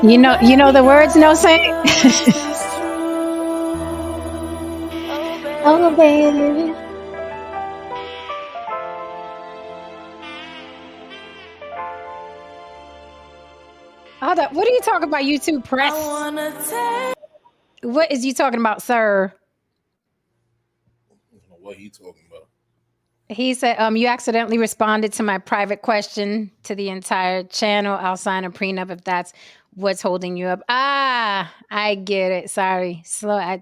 You know the words, no saying. Oh, baby. Hold up. What are you talking about? YouTube press. What is you talking about, sir? I don't know what he talking about. He said, you accidentally responded to my private question to the entire channel. I'll sign a prenup if that's what's holding you up. Ah, I get it. Sorry. Slow. I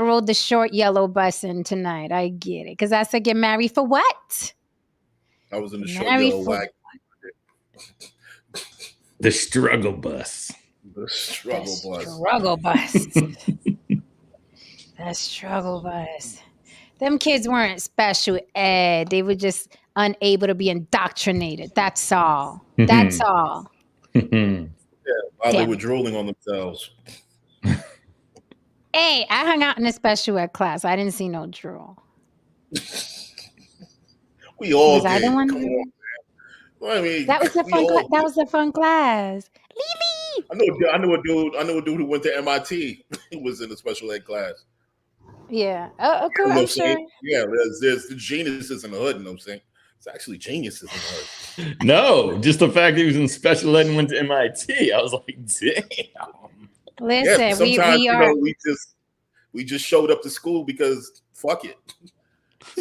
rode the short yellow bus in tonight. I get it. Because I said, get married for what? I was in the short yellow wagon. The struggle bus. The struggle bus. Struggle bus. The struggle bus. Them kids weren't special ed. They were just unable to be indoctrinated. That's all. That's all. Yeah, while they were drooling on themselves. Hey, I hung out in a special ed class. I didn't see no drool. We all did. I the one? Come on, man. Well, I mean, that was a fun. That was a fun class. Lily. I knew a dude who went to MIT. He was in a special ed class. Yeah. Oh, cool. I'm sure. Yeah, there's the geniuses in the hood. You know what I'm saying? It's actually geniuses in the hood. No, just the fact that he was in special ed and went to MIT. I was like, damn. Listen, yeah, sometimes we just showed up to school because fuck it.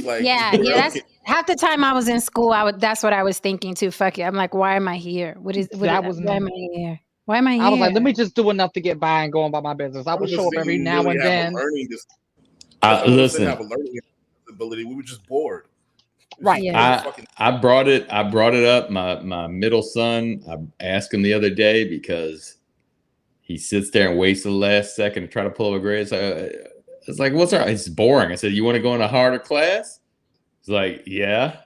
Like, that's half the time I was in school. That's what I was thinking too. Fuck it. I'm like, why am I here? Why am I here? Why am I here? I was like, let me just do enough to get by and go about my business. I would show up every now and then. Listen, have a learning ability. We were just bored. Right. Yeah. I brought it up. My middle son, I asked him the other day because he sits there and waits the last second to try to pull up a grade. So it's like, what's wrong? It's boring. I said, you want to go in a harder class? He's like, yeah.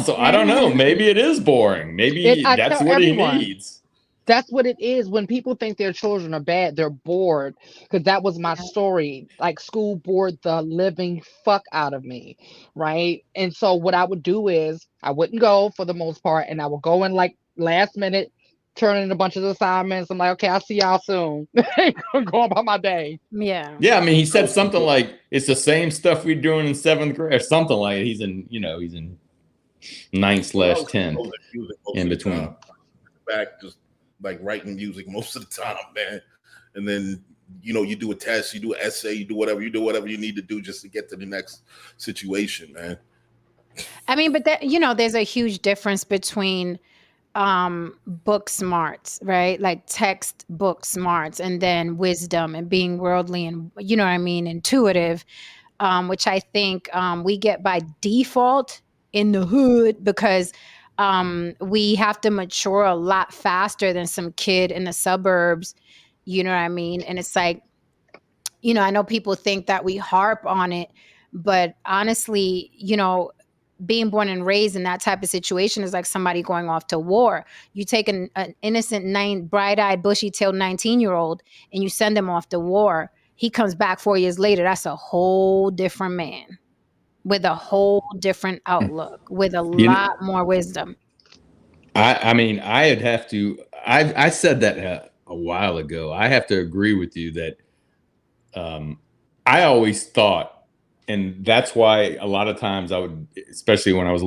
So I don't know. Maybe it is boring. Maybe that's what he needs. That's what it is. When people think their children are bad, they're bored. Because that was my story. Like, school bored the living fuck out of me, right? And so what I would do is I wouldn't go for the most part, and I would go in like last minute, turn in a bunch of assignments. I'm like, okay, I'll see y'all soon. Go about my day. Yeah. Yeah, I mean, he said something like it's the same stuff we're doing in 7th grade, or something like it. He's in 9th/10th in between. Back just like writing music most of the time, man. And then you do a test, you do an essay, you do whatever you need to do just to get to the next situation, man. I mean, but that there's a huge difference between book smarts, right? Like textbook smarts, and then wisdom and being worldly and intuitive, which I think we get by default in the hood because we have to mature a lot faster than some kid in the suburbs, you know what I mean? And it's like, I know people think that we harp on it, but honestly, being born and raised in that type of situation is like somebody going off to war. You take an innocent, bright-eyed, bushy-tailed 19-year-old and you send him off to war. He comes back 4 years later. That's a whole different man with a whole different outlook, with a lot more wisdom. I mean, I said that a while ago. I have to agree with you that I always thought, and that's why a lot of times I would, especially when I was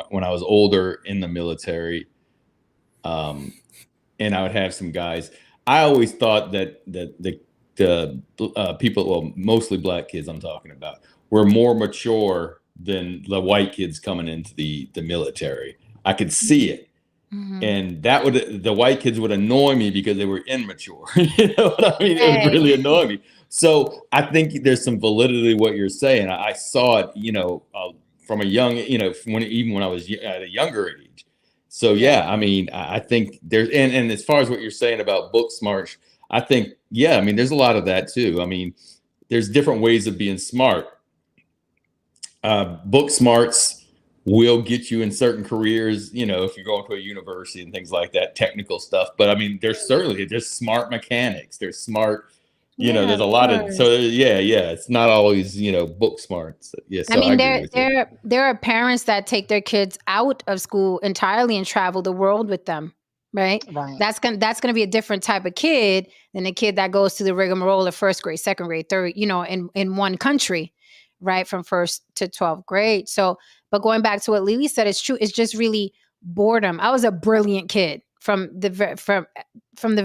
when I was older in the military, and I would have some guys, I always thought that the people, well, mostly black kids I'm talking about, were more mature than the white kids coming into the military. I could see it. Mm-hmm. And the white kids would annoy me because they were immature. You know what I mean? It would really annoy me. So I think there's some validity to what you're saying. I saw it, from a young, even when I was at a younger age. So yeah, I mean, I think there's, and as far as what you're saying about book smarts, I think, I mean, there's a lot of that too. I mean, there's different ways of being smart. Book smarts will get you in certain careers, if you're going to a university and things like that, technical stuff. But I mean, there's smart mechanics, there's smart You know, Yeah, there's of a lot of, course. so yeah, it's not always, book smart. So, yeah, I so I mean, agree there with you. there there are parents that take their kids out of school entirely and travel the world with them, right? Right. That's gonna be a different type of kid than the kid that goes to the rigmarole of first grade, second grade, third, in one country, right, from first to 12th grade. So, but going back to what Lily said, it's true. It's just really boredom. I was a brilliant kid from the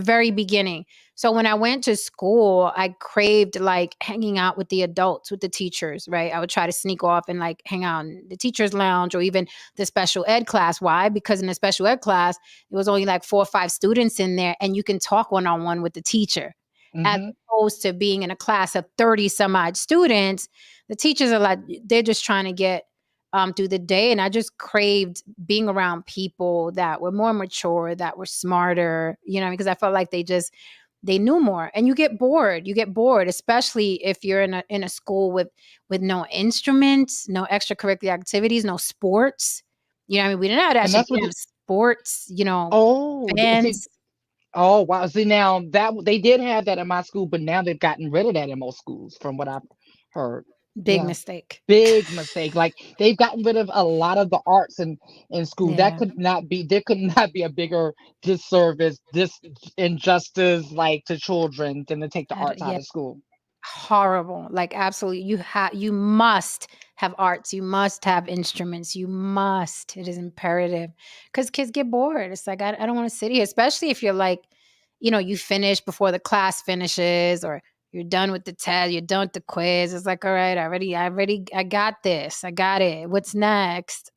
very beginning. So when I went to school, I craved like hanging out with the adults, with the teachers, right? I would try to sneak off and like hang out in the teachers' lounge or even the special ed class. Why? Because in the special ed class, there was only like 4 or 5 students in there, and you can talk one on one with the teacher. As Hmm. opposed to being in a class of 30 some odd students, the teachers are like, they're just trying to get through the day. And I just craved being around people that were more mature, that were smarter, because I felt like they knew more. And you get bored, especially if you're in a school with no instruments, no extracurricular activities, no sports. I mean, we didn't have that And shit. that's We what. didn't have sports, See. bands. Oh wow. See now that they did have that in my school, but now they've gotten rid of that in most schools, from what I've heard. Big Yeah. mistake. Big mistake. Like they've gotten rid of a lot of the arts in school. That Yeah. could not be. There could not be a bigger disservice, this injustice, like to children, than to take the arts Yeah. out of school. Horrible. Like absolutely. You must have arts. You must have instruments. You must. It is imperative. Because kids get bored. It's like I don't want to sit here, especially if you're like, you finish before the class finishes, or you're done with the test, you're done with the quiz. It's like, all right, I got this. I got it. What's next?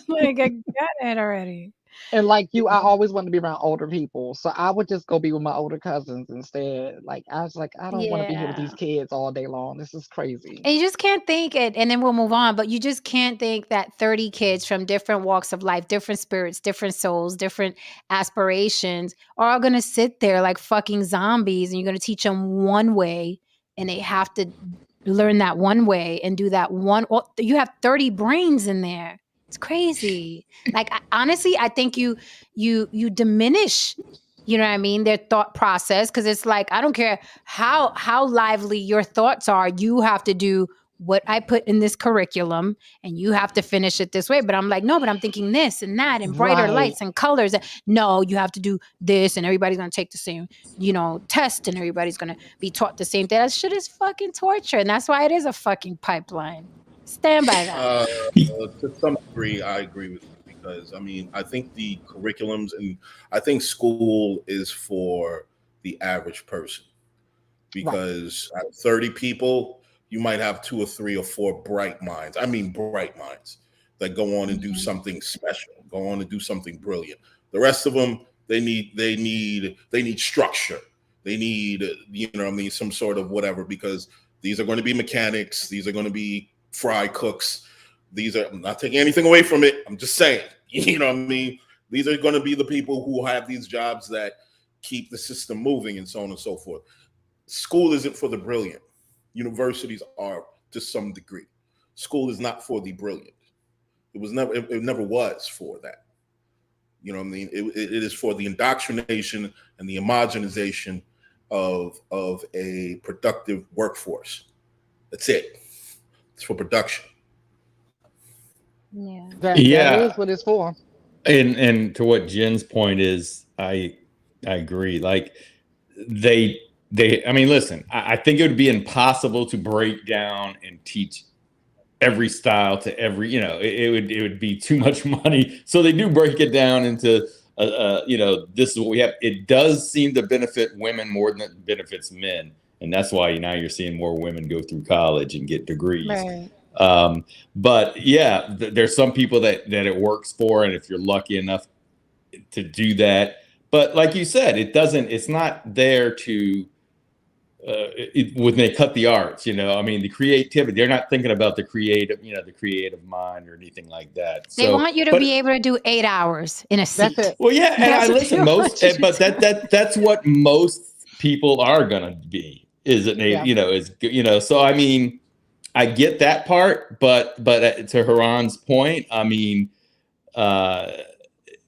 Like I got it already. And like you, I always wanted to be around older people, so I would just go be with my older cousins instead. Like I was like, I don't want to be here with these Yeah. kids all day long. This is crazy. And you just can't think it, and then we'll move on, but you just can't think that 30 kids from different walks of life, different spirits, different souls, different aspirations are all going to sit there like fucking zombies, and you're going to teach them one way, and they have to learn that one way and do that one. Well, you have 30 brains in there. It's crazy. Like honestly, I think you diminish, you know what I mean, their thought process, because it's like I don't care how lively your thoughts are, you have to do what I put in this curriculum, and you have to finish it this way. But I'm like, no, but I'm thinking this and that and brighter Right. lights and colors. No, you have to do this, and everybody's gonna take the same, test, and everybody's gonna be taught the same thing. That shit is fucking torture, and that's why it is a fucking pipeline. Stand by that. Uh, to some degree, I agree with you because I mean, I think the curriculums and I think school is for the average person Right. because out of 30 people, you might have 2 or 3 or 4 bright minds. I mean, bright minds that go on and do Mhm. something special, go on and do something brilliant. The rest of them, they need structure. They need, I mean, some sort of whatever because these are going to be mechanics. These are going to be fry cooks. I'm not taking anything away from it. I'm just saying, you know what I mean? These are going to be the people who have these jobs that keep the system moving and so on and so forth. School isn't for the brilliant. Universities are to some degree. School is not for the brilliant. It never was for that. You know what I mean? It is for the indoctrination and the homogenization of a productive workforce. That's it. It's for production. Yeah. That is Yeah, what it's for. and to what Jen's point is, I agree. Like they I mean, listen, I think it would be impossible to break down and teach every style to every, it would be too much money. So they do break it down into this is what we have. It does seem to benefit women more than it benefits men, and that's why now you're seeing more women go through college and get degrees. Right. But yeah, there's some people that it works for, and if you're lucky enough to do that, but like you said, it's not there to when they cut the arts, I mean, the creativity, they're not thinking about the creative mind or anything like that. They So, want you to be but able to do 8 hours in a That's seat. it. well, yeah, and I That's what they listen, want you to but do. that's what most people are gonna be, is it, Yeah. so I mean, I get that part, but to Haran's point, I mean, uh,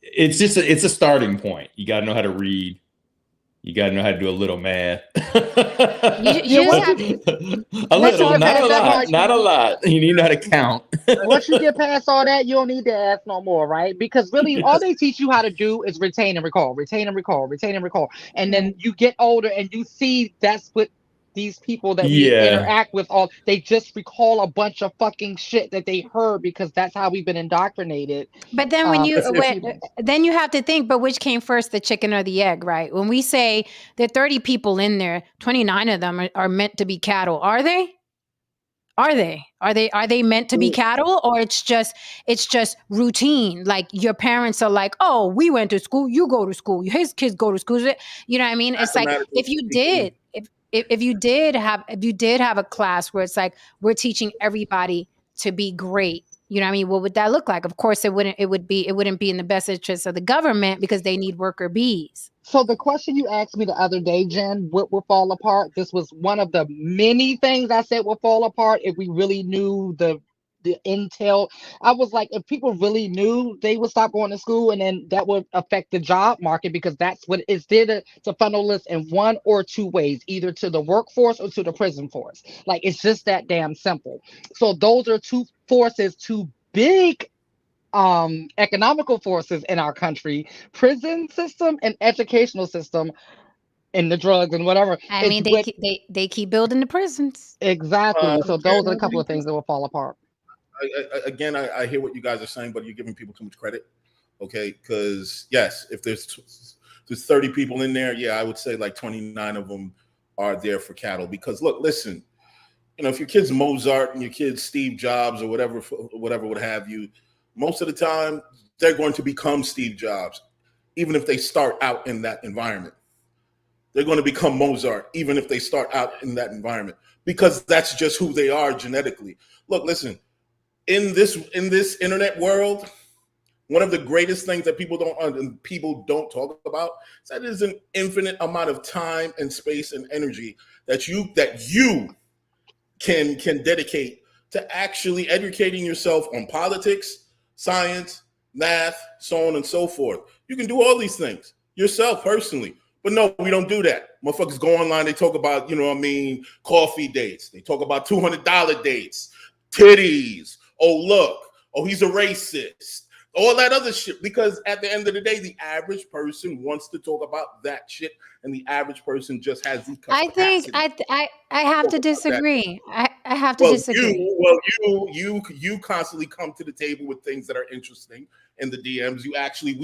it's a starting point. You got to know how to read. You got to know how to do a little math. You Yeah, just once have you A once you little, get not a past that lot, part, not a lot. You need to know how to count. once you get past all that, you don't need to ask no more, right? Because really, all they teach you how to do is retain and recall, retain and recall, retain and recall. And then you get older and you see that's what these people that we Yeah. interact with all they just recall a bunch of fucking shit that they heard because that's how we've been indoctrinated But then as If humans. then you have to think, but which came first, the chicken or the egg, right? When we say there are 30 people in there, 29 of them are meant to be cattle. Are they? Are they? Are they meant to be cattle, or it's just routine? Like your parents are like, "Oh, we went to school, you go to school. His kids go to school." You know what I mean? It's like Mathematically if you speaking, did if you did have a class where it's like we're teaching everybody to be great, you know what I mean? What would that look like? Of course it wouldn't be in the best interest of the government because they need worker bees. So the question you asked me the other day, Jen, what will fall apart? This was one of the many things I said will fall apart if we really knew the intel. I was like, if people really knew, they would stop going to school, and then that would affect the job market because that's what it's there to funnel us in one or two ways, either to the workforce or to the prison force. Like it's just that damn simple. So those are two forces, two big economical forces in our country, prison system and educational system, and the drugs and whatever. I It's mean, what they keep building the prisons. exactly. So those are a couple Jen, of things that will fall apart. again, I hear what you guys are saying, but you're giving people too much credit. Okay, because yes, if there's 30 people in there, yeah, I would say like 29 of them are there for cattle. Because look, listen, if your kid's Mozart and your kid's Steve Jobs or whatever would have you, most of the time they're going to become Steve Jobs, even if they start out in that environment. They're going to become Mozart, even if they start out in that environment, because that's just who they are genetically. Look, listen, in this internet world, one of the greatest things that people don't talk about is that there's an infinite amount of time and space and energy that you can dedicate to actually educating yourself on politics, science, math, so on and so forth. You can do all these things yourself personally. But no, we don't do that. Motherfuckers go online, they talk about, coffee dates. They talk about $200 dates, titties. Oh, look. Oh, he's a racist. All that other shit. Because at the end of the day, the average person wants to talk about that shit, and the average person just has the I think capacity I have to to talk about that. disagree. I have to Well, disagree. you constantly come to the table with things that are interesting in the DMs. We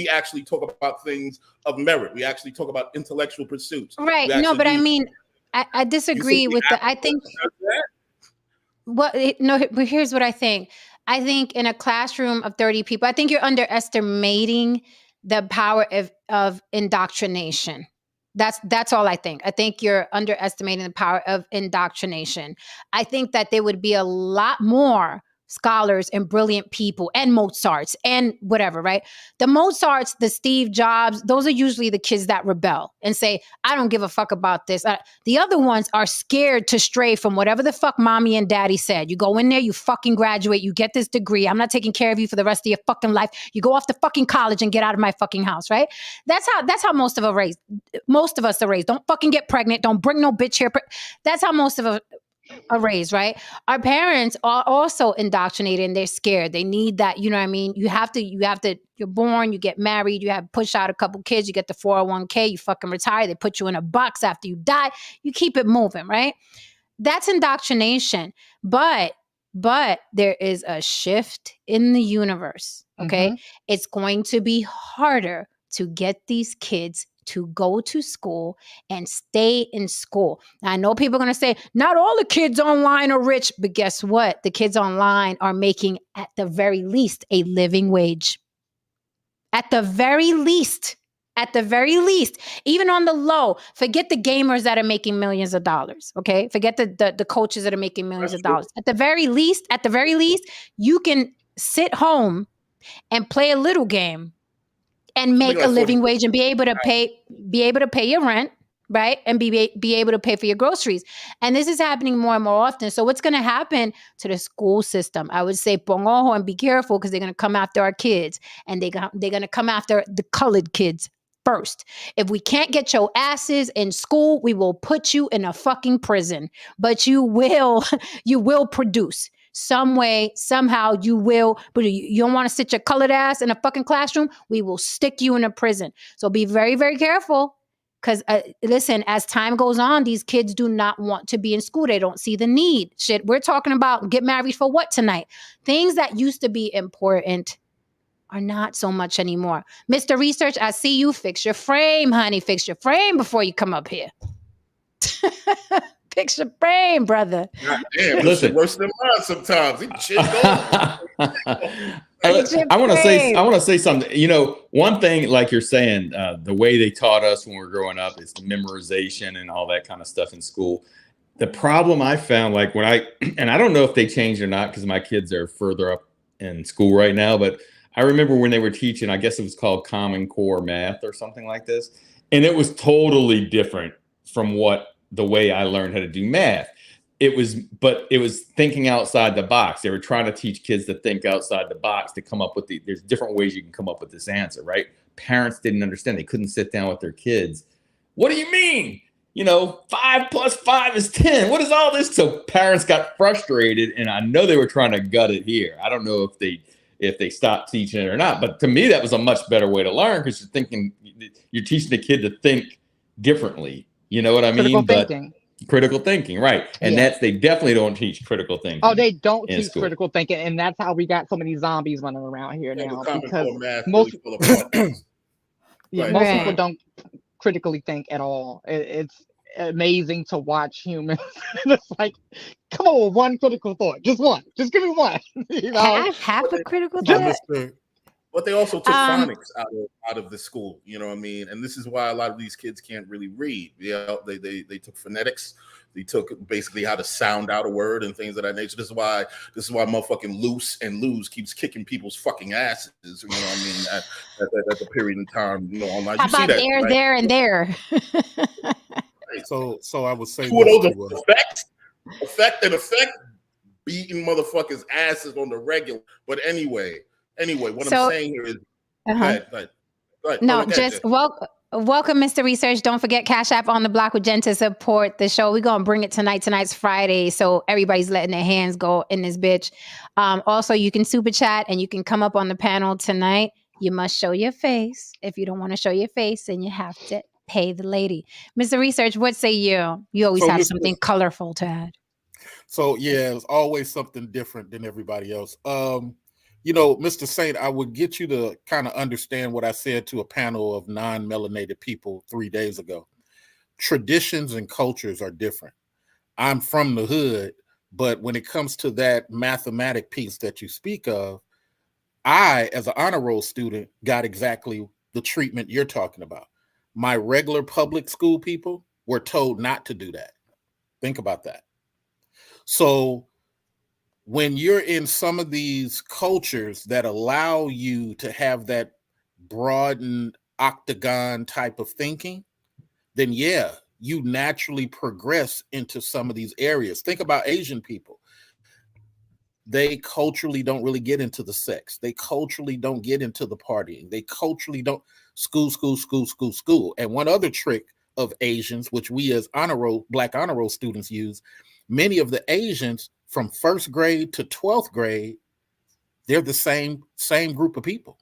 actually talk about things of merit. We actually talk about intellectual pursuits. Right. We No, actually but I do. mean, I You think disagree the with I average think person does that? no, but here's what I think. I think in a classroom of 30 people, I think you're underestimating the power of indoctrination. That's all I think. I think you're underestimating the power of indoctrination. I think that there would be a lot more scholars and brilliant people and Mozarts and whatever, right? The Mozarts, the Steve Jobs, those are usually the kids that rebel and say, I don't give a fuck about this. The other ones are scared to stray from whatever the fuck mommy and daddy said. You go in there, you fucking graduate, you get this degree. I'm not taking care of you for the rest of your fucking life. You go off to fucking college and get out of my fucking house, right? That's how most of us are raised. Most of us are raised. Don't fucking get pregnant. Don't bring no bitch here. That's how most of us are raised, right? Our parents are also indoctrinated and they're scared. They need that, you know what I mean? You're born, you get married, you have push out a couple kids, you get the 401k, you fucking retire, they put you in a box after you die, you keep it moving, right? That's indoctrination. But there is a shift in the universe, okay? Hmm. It's going to be harder to get these kids to go to school and stay in school. Now, I know people are going to say, not all the kids online are rich, but guess what? The kids online are making, at the very least, a living wage. At the very least. At the very least, even on the low, forget the gamers that are making millions of dollars. Okay. Forget the coaches that are making millions That's of true. dollars. At the very least, you can sit home and play a little game and It's making make a like 40. living wage and be able to pay your rent, right? And be able to pay for your groceries. And this is happening more and more often. So what's going to happen to the school system? I would say pon ojo and be careful because they're going to come after our kids and they're going to come after the colored kids first. If we can't get your asses in school, we will put you in a fucking prison. But you will, you will produce. Some way, somehow you will, but you don't want to sit your colored ass in a fucking classroom, we will stick you in a prison. So be very, very careful. Because listen, as time goes on, these kids do not want to be in school. They don't see the need. Shit, we're talking about get married for what tonight? Things that used to be important are not so much anymore. Mr. Research, I see you. Fix your frame, honey. Fix your frame before you come up here. Fix your frame, brother. God damn, this shit worse than mine sometimes. I want to say something. You know, one thing, like you're saying, the way they taught us when we were growing up is memorization and all that kind of stuff in school. The problem I found, like when and I don't know if they changed or not because my kids are further up in school right now, but I remember when they were teaching, I guess it was called Common Core Math or something like this. And it was totally different from the way I learned how to do math. It was thinking outside the box. They were trying to teach kids to think outside the box to come up with there's different ways you can come up with this answer, right? Parents didn't understand. They couldn't sit down with their kids. What do you mean? 5 + 5 is 10. What is all this? So parents got frustrated, and I know they were trying to gut it here. I don't know if they stopped teaching it or not, but to me, that was a much better way to learn because you're teaching the kid to think differently. You know what I mean? Critical thinking, right? And they definitely don't teach critical thinking. Oh, they don't teach critical thinking, and that's how we got so many zombies running around here now. Because most people don't critically think at all. It's amazing to watch humans. It's like, come on, one critical thought, just one, just give me one. Half a critical thought. But they also took phonics out of the school, you know what I mean? And this is why a lot of these kids can't really read. Yeah, they took phonetics. They took basically how to sound out a word and things of that nature. This is why motherfucking loose and lose keeps kicking people's fucking asses. You know what I mean? At the period in time, online. How about there, and there? So I would say two of those effect beating motherfuckers' asses on the regular. But anyway, what I'm saying here is, go ahead. No, just welcome, Mr. Research. Don't forget Cash App on the block with Jen to support the show. We're gonna bring it tonight. Tonight's Friday, so everybody's letting their hands go in this bitch. Also, you can super chat and you can come up on the panel tonight. You must show your face. If you don't want to show your face, then you have to pay the lady. Mr. Research, what say you? You always have something colorful to add. So yeah, it's always something different than everybody else. Mr. Saint, I would get you to kind of understand what I said to a panel of non-melanated people 3 days ago. Traditions and cultures are different. I'm from the hood, but when it comes to that mathematic piece that you speak of, I, as an honor roll student, got exactly the treatment you're talking about. My regular public school people were told not to do that. Think about that. So when you're in some of these cultures that allow you to have that broadened octagon type of thinking, then you naturally progress into some of these areas. Think about Asian people. They culturally don't really get into the sex. They culturally don't get into the partying. They culturally don't school. And one other trick of Asians, which we as Black honor roll students use, many of the Asians from 1st grade to 12th grade, they're the same group of people.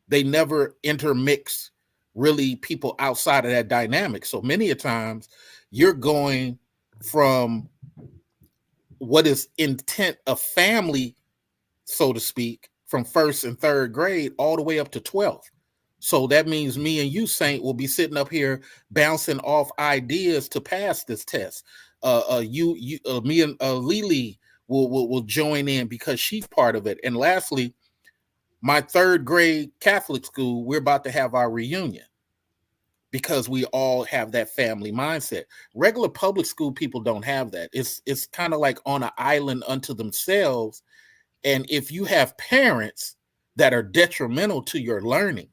They never intermix really people outside of that dynamic. So many a times you're going from what is intent of family, so to speak, from 1st and 3rd grade all the way up to 12th. So that means me and you, Saint, will be sitting up here bouncing off ideas to pass this test. Me and Lily will join in because she's part of it. And lastly, my 3rd grade Catholic school, we're about to have our reunion because we all have that family mindset. Regular public school people don't have that. It's kind of like on an island unto themselves. And if you have parents that are detrimental to your learning,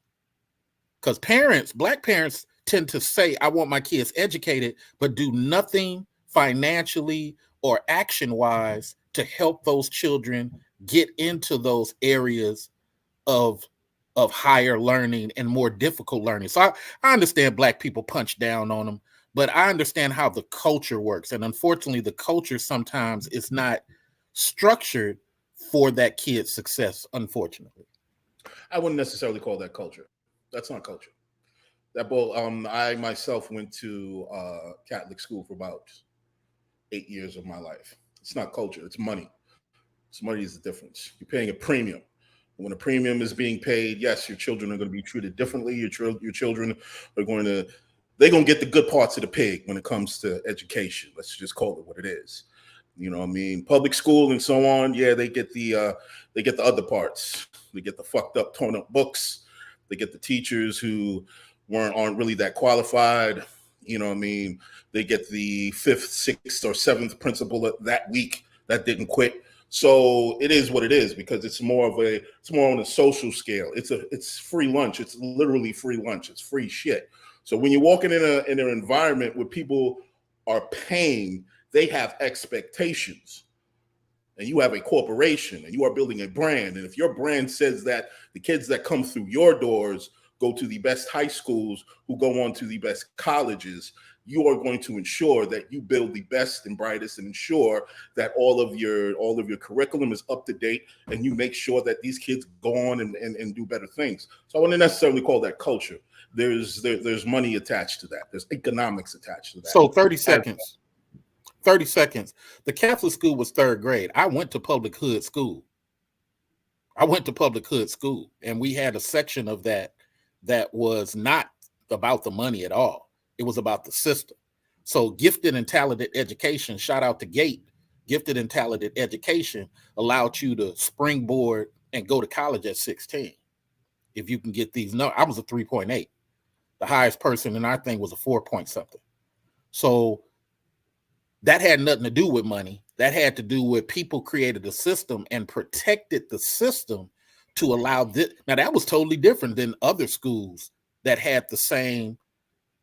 because Black parents tend to say, I want my kids educated, but do nothing financially or action-wise to help those children get into those areas of of higher learning and more difficult learning. So I understand Black people punch down on them, but I understand how the culture works. And unfortunately, the culture sometimes is not structured for that kid's success, unfortunately. I wouldn't necessarily call that culture. That's not culture. That bull. I myself went to Catholic school for about 8 years of my life. It's not culture. It's money. It's money is the difference. You're paying a premium. When a premium is being paid, yes, your children are going to be treated differently. Your children are they're going to get the good parts of the pig when it comes to education. Let's just call it what it is. You know what I mean? Public school and so on. Yeah, they get the other parts. They get the fucked up, torn up books. They get the teachers who aren't really that qualified. You know what I mean? They get the 5th, 6th, or 7th principal that week that didn't quit. So it is what it is because it's more on a social scale. It's free lunch. It's literally free lunch. It's free shit. So when you're walking in an environment where people are paying, they have expectations. And you have a corporation and you are building a brand. And if your brand says that the kids that come through your doors go to the best high schools, who go on to the best colleges, you are going to ensure that you build the best and brightest and ensure that all of your curriculum is up to date and you make sure that these kids go on and do better things. So I wouldn't necessarily call that culture. There's money attached to that. There's economics attached to that. So 30 seconds. 30 seconds. The Catholic school was 3rd grade. I went to public hood school. And we had a section of that was not about the money at all. It was about the system. So gifted and talented education, shout out to GATE, gifted and talented education allowed you to springboard and go to college at 16. If you can get these, no, I was a 3.8. The highest person in our thing was a 4 point something. So that had nothing to do with money. That had to do with people created a system and protected the system to allow this. Now, that was totally different than other schools that had the same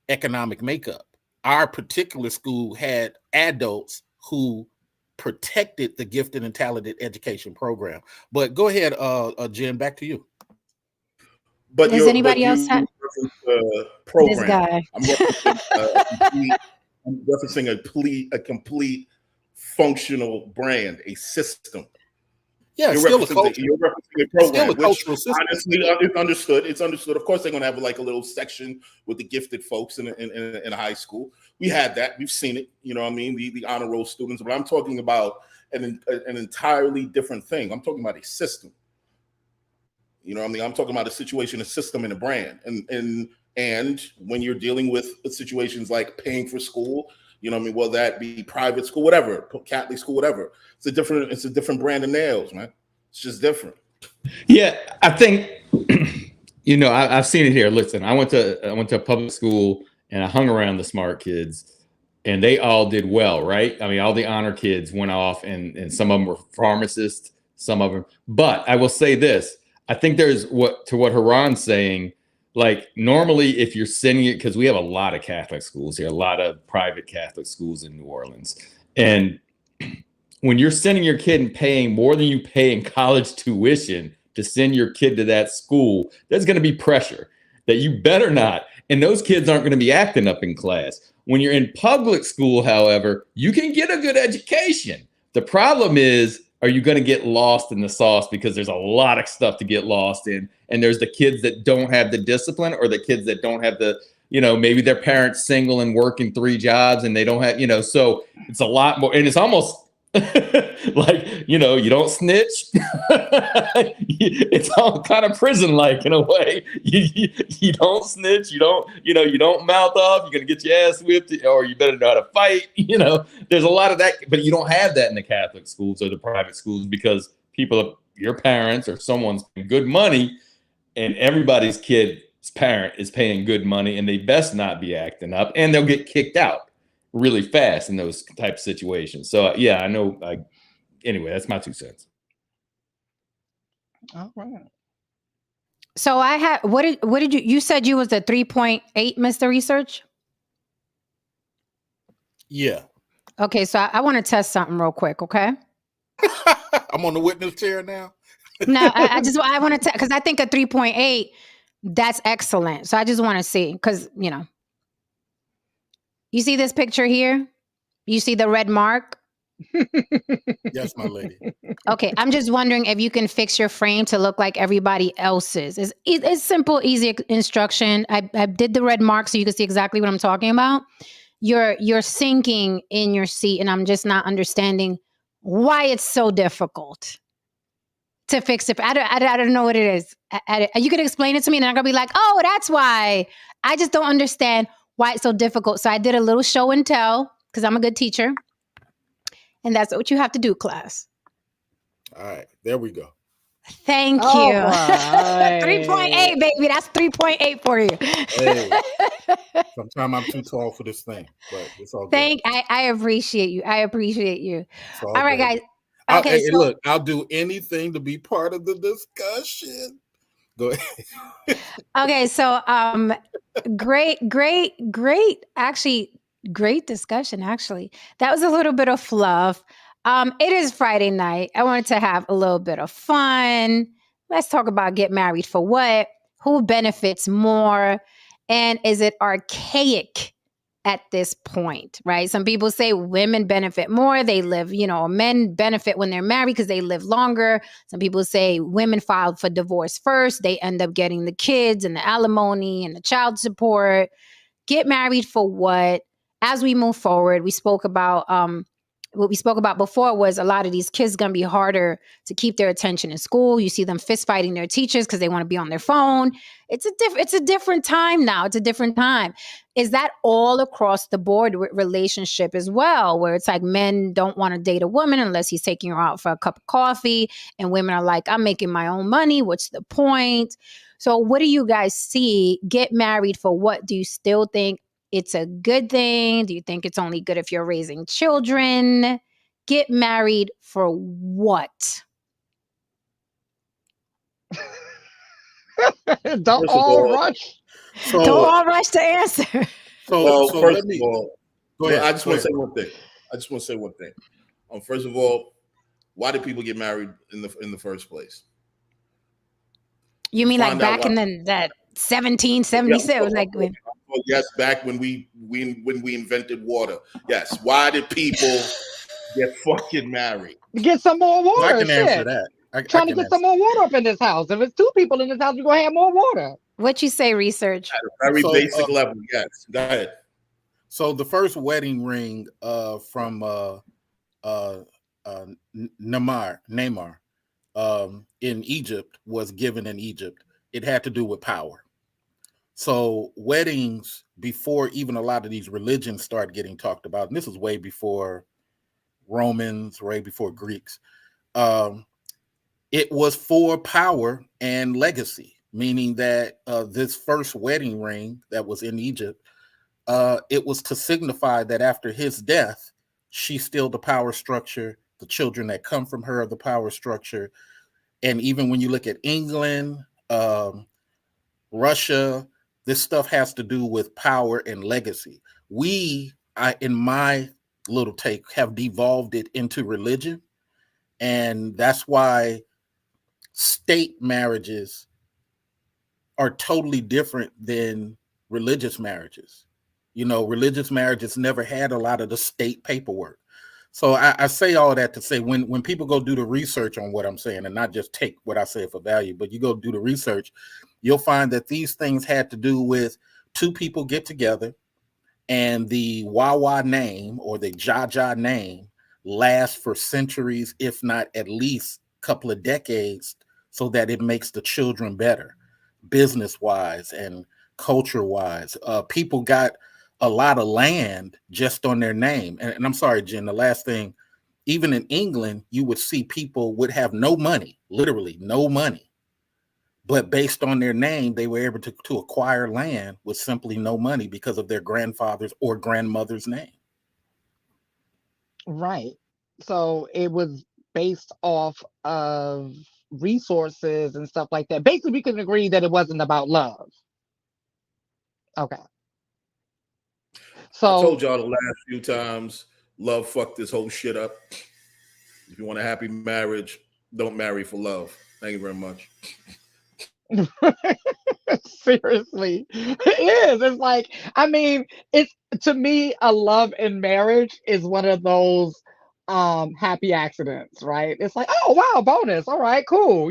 economic makeup. Our particular school had adults who protected the gifted and talented education program. But go ahead, Jen, back to you. But does anybody else have program? This guy. I'm referencing a complete functional brand, a system. Yeah, you're still a referencing, culture. you're referencing a program, Still a which cultural system. honestly, it's understood. It's understood. Of course, they're going to have like a little section with the gifted folks in high school. We had that. We've seen it. You know what I mean? The honor roll students. But I'm talking about an entirely different thing. I'm talking about a system. You know what I mean? I'm talking about a situation, a system, and a brand. And when you're dealing with situations like paying for school, you know what I mean? Will that be private school, whatever, Catholic school, whatever? It's a different brand of nails, man. It's just different. Yeah, I think I've seen it here. Listen, I went to a public school and I hung around the smart kids, and they all did well, right? I mean, all the honor kids went off, and some of them were pharmacists, some of them. But I will say this: I think there's what Haran's saying. Like normally, if you're sending it, because we have a lot of Catholic schools here, a lot of private Catholic schools in New Orleans, and when you're sending your kid and paying more than you pay in college tuition to send your kid to that school, there's going to be pressure that you better not. And those kids aren't going to be acting up in class. When you're in public school, however, you can get a good education. The problem is, are you going to get lost in the sauce? Because there's a lot of stuff to get lost in. And there's the kids that don't have the discipline, or the kids that don't have the, maybe their parents single and working 3 jobs and they don't have, so it's a lot more. And it's almost like, you don't snitch. It's all kind of prison-like in a way. You don't snitch. You don't mouth off. You're going to get your ass whipped, or you better know how to fight. There's a lot of that, but you don't have that in the Catholic schools or the private schools, because your parents or someone's paying good money, and everybody's kid's parent is paying good money, and they best not be acting up, and they'll get kicked out really fast in those type of situations. So yeah, I know. Anyway, that's my 2 cents. All right. So I had what did you said you was a 3.8, Mr. Research? Yeah. Okay, so I want to test something real quick, okay? I'm on the witness chair now. No, I want to, because I think a 3.8, that's excellent. So I just want to see, because, you see this picture here? You see the red mark? Yes, my lady. Okay, I'm just wondering if you can fix your frame to look like everybody else's. It's simple, easy instruction. I did the red mark so you can see exactly what I'm talking about. You're sinking in your seat, and I'm just not understanding why it's so difficult to fix it. I don't know what it is. You could explain it to me, and I'm gonna be like, oh, that's why. I just don't understand why it's so difficult. So I did a little show and tell because I'm a good teacher, and that's what you have to do, class. All right, there we go. Thank All you. right. 3.8, baby. That's 3.8 for you. Hey, sometimes I'm too tall for this thing, but it's all good. I appreciate you. I appreciate you. It's all All right, good. guys. Okay, Hey, so look, I'll do anything to be part of the discussion. Go ahead. okay, so great actually great discussion actually. That was a little bit of fluff. It is Friday night. I wanted to have a little bit of fun. Let's talk about get married for what? Who benefits more? And is it archaic at this point, right? Some people say women benefit more. They live, men benefit when they're married because they live longer. Some people say women filed for divorce first. They end up getting the kids and the alimony and the child support. Get married for what? As we move forward, we spoke about what we spoke about before was a lot of these kids going to be harder to keep their attention in school. You see them fist fighting their teachers because they want to be on their phone. It's a different time now. It's a different time. Is that all across the board with relationship as well, where it's like men don't want to date a woman unless he's taking her out for a cup of coffee, and women are like, I'm making my own money. What's the point? So what do you guys see? Get married for what? Do you still think it's a good thing? Do you think it's only good if you're raising children? Get married for what? Don't First of all all, rush. Don't So, all rush to answer. so first let of me all, go ahead. I just Go want to ahead. say one thing. First of all, why did people get married in the first place? You To mean like find out back why. in that Yeah, 1776? Like when yes, back when we invented water. Yes, why did people get fucking married? Get some more Well, I water. can answer Shit. that. I Trying to can get some answer. more water up in this house. If it's two people in this house, we're going to have more water. what you say, research? At a very So, basic level. Yes, go ahead. so the first wedding ring from Neymar in Egypt was given in Egypt. It had to do with power. So weddings before even a lot of these religions start getting talked about, and this is way before Romans, way before Greeks. Um, it was for power and legacy, meaning that this first wedding ring that was in Egypt, it was to signify that after his death, she's still the power structure. The children that come from her are the power structure. And even when you look at England, Russia, this stuff has to do with power and legacy. In my little take, have devolved it into religion. And that's why state marriages are totally different than religious marriages. Religious marriages never had a lot of the state paperwork. So I say all that to say when people go do the research on what I'm saying and not just take what I say for value, but you go do the research, you'll find that these things had to do with two people get together and the Wawa name or the Jaja name lasts for centuries, if not at least a couple of decades, so that it makes the children better, business wise and culture wise. People got a lot of land just on their name. And I'm sorry, Jen, the last thing, even in England, you would see people would have no money, literally no money. But based on their name, they were able to acquire land with simply no money because of their grandfather's or grandmother's name. Right. So it was based off of resources and stuff like that. Basically, we can agree that it wasn't about love. Okay. I So, told y'all the last few times, love fucked this whole shit up. If you want a happy marriage, don't marry for love. Thank you very much. Seriously, it is. It's like, I mean, it's to me, a love in marriage is one of those happy accidents, right? It's like, oh wow, bonus. All right, cool,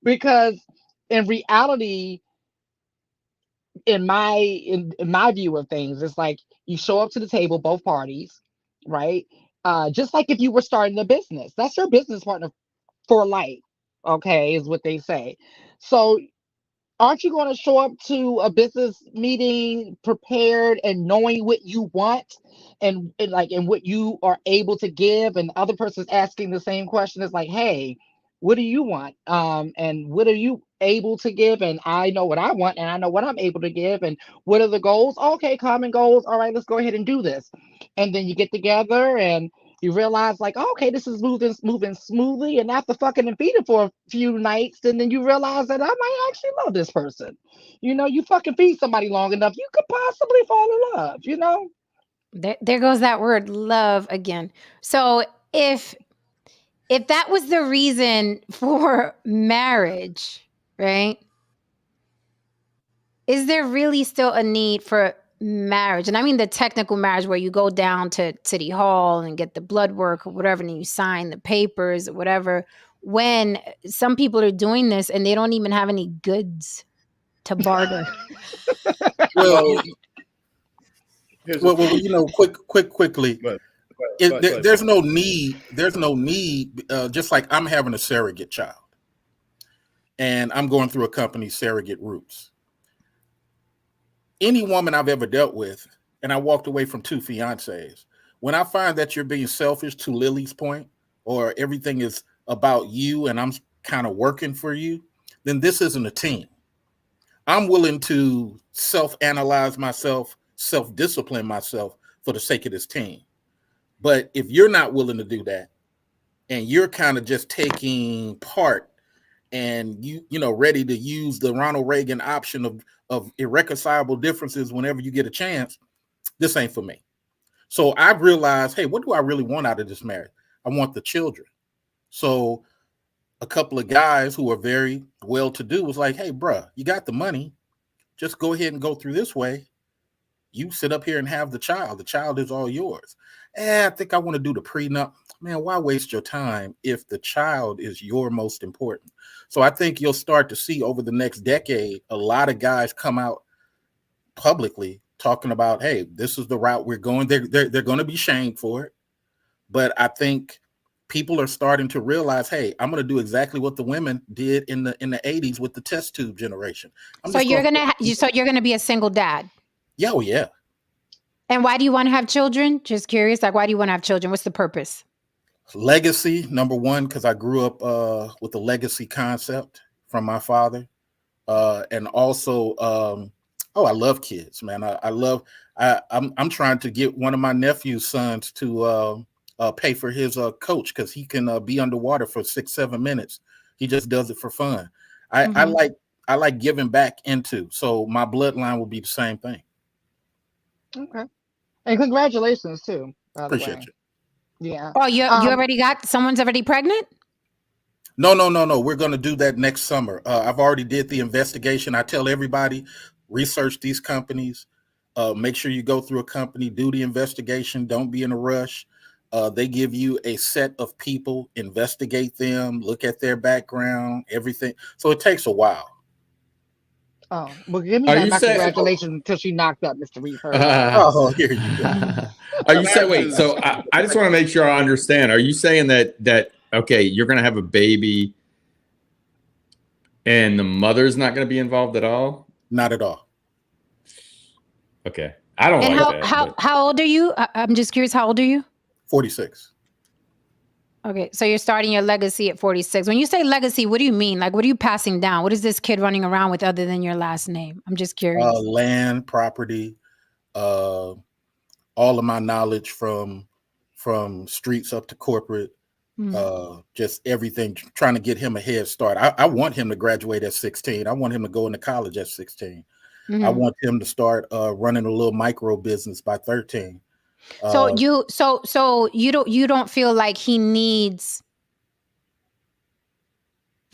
because in reality, in my view of things, it's like you show up to the table, both parties, right? Just like if you were starting a business, that's your business partner for life. Okay, is what they say. So aren't you going to show up to a business meeting prepared and knowing what you want, and what you are able to give, and the other person's asking the same question? It's like, hey, what do you want, and what are you able to give, and I know what I want, and I know what I'm able to give, and what are the goals? Okay, common goals. All right, let's go ahead and do this. And then you get together and you realize, like, oh, okay, this is moving smoothly, and after fucking and feeding for a few nights, and then you realize that I might actually love this person. You fucking feed somebody long enough, you could possibly fall in love. There goes that word love again. So if that was the reason for marriage, right? Is there really still a need for marriage? And I mean the technical marriage where you go down to City Hall and get the blood work or whatever, and you sign the papers or whatever, when some people are doing this and they don't even have any goods to barter. Well, Well, here's the well, thing. quickly. But, There's no need. There's no need. Just like I'm having a surrogate child, and I'm going through a company's surrogate roots. Any woman I've ever dealt with, and I walked away from 2 fiancés. When I find that you're being selfish, to Lily's point, or everything is about you and I'm kind of working for you, then this isn't a team. I'm willing to self-analyze myself, self-discipline myself for the sake of this team. But if you're not willing to do that, and you're kind of just taking part, and ready to use the Ronald Reagan option of irreconcilable differences whenever you get a chance, this ain't for me. So I've realized, hey, what do I really want out of this marriage? I want the children. So a couple of guys who are very well-to-do was like, hey, bruh, you got the money. Just go ahead and go through this way. You sit up here and have the child. The child is all yours. I think I want to do the prenup. Man, why waste your time if the child is your most important? So I think you'll start to see over the next decade a lot of guys come out publicly talking about, hey, this is the route we're going. They're going to be shamed for it. But I think people are starting to realize, hey, I'm going to do exactly what the women did in the 80s with the test tube generation. So you're gonna be a single dad. Yeah, oh yeah. And why do you want to have children? Just curious. Like, why do you want to have children? What's the purpose? Legacy, number one, because I grew up with the legacy concept from my father. And also, I love kids, man. I'm trying to get one of my nephew's sons to pay for his coach, because he can be underwater for 6-7 minutes. He just does it for fun. I like giving back into. So my bloodline will be the same thing. Okay. And congratulations too, by the Appreciate way. you. Yeah. Oh, you already got someone's already pregnant? No. We're going to do that next summer. I've already did the investigation. I tell everybody, research these companies. Make sure you go through a company, do the investigation. Don't be in a rush. They give you a set of people, investigate them, look at their background, everything. So it takes a while. Oh, well, give me Are back you my saying? congratulations until she knocked up Mr. Reed first. Oh, here you go. Are you saying? Wait. So I just want to make sure I understand. Are you saying that okay, you're going to have a baby, and the mother's not going to be involved at all? Not at all. Okay, I don't And like that. how old are you? I'm just curious. How old are you? 46. Okay, so you're starting your legacy at 46. When you say legacy, what do you mean? Like, what are you passing down? What is this kid running around with other than your last name? I'm just curious. Land, property, all of my knowledge from streets up to corporate, just everything, trying to get him a head start. I want him to graduate at 16. I want him to go into college at 16. I want him to start running a little micro business by 13. So you don't feel like he needs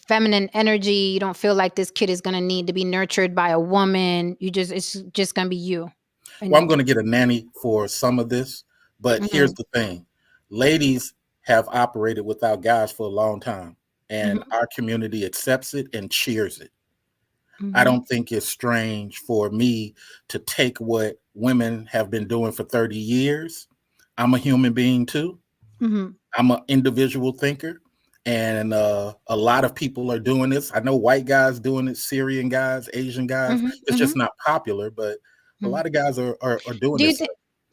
feminine energy. You don't feel like this kid is going to need to be nurtured by a woman. It's just going to be you. Well, I'm going to get a nanny for some of this, but here's the thing. Ladies have operated without guys for a long time, and our community accepts it and cheers it. I don't think it's strange for me to take what women have been doing for 30 years. I'm a human being too. I'm an individual thinker. And a lot of people are doing this. I know white guys doing it, Syrian guys, Asian guys. It's just not popular, but a lot of guys are doing this.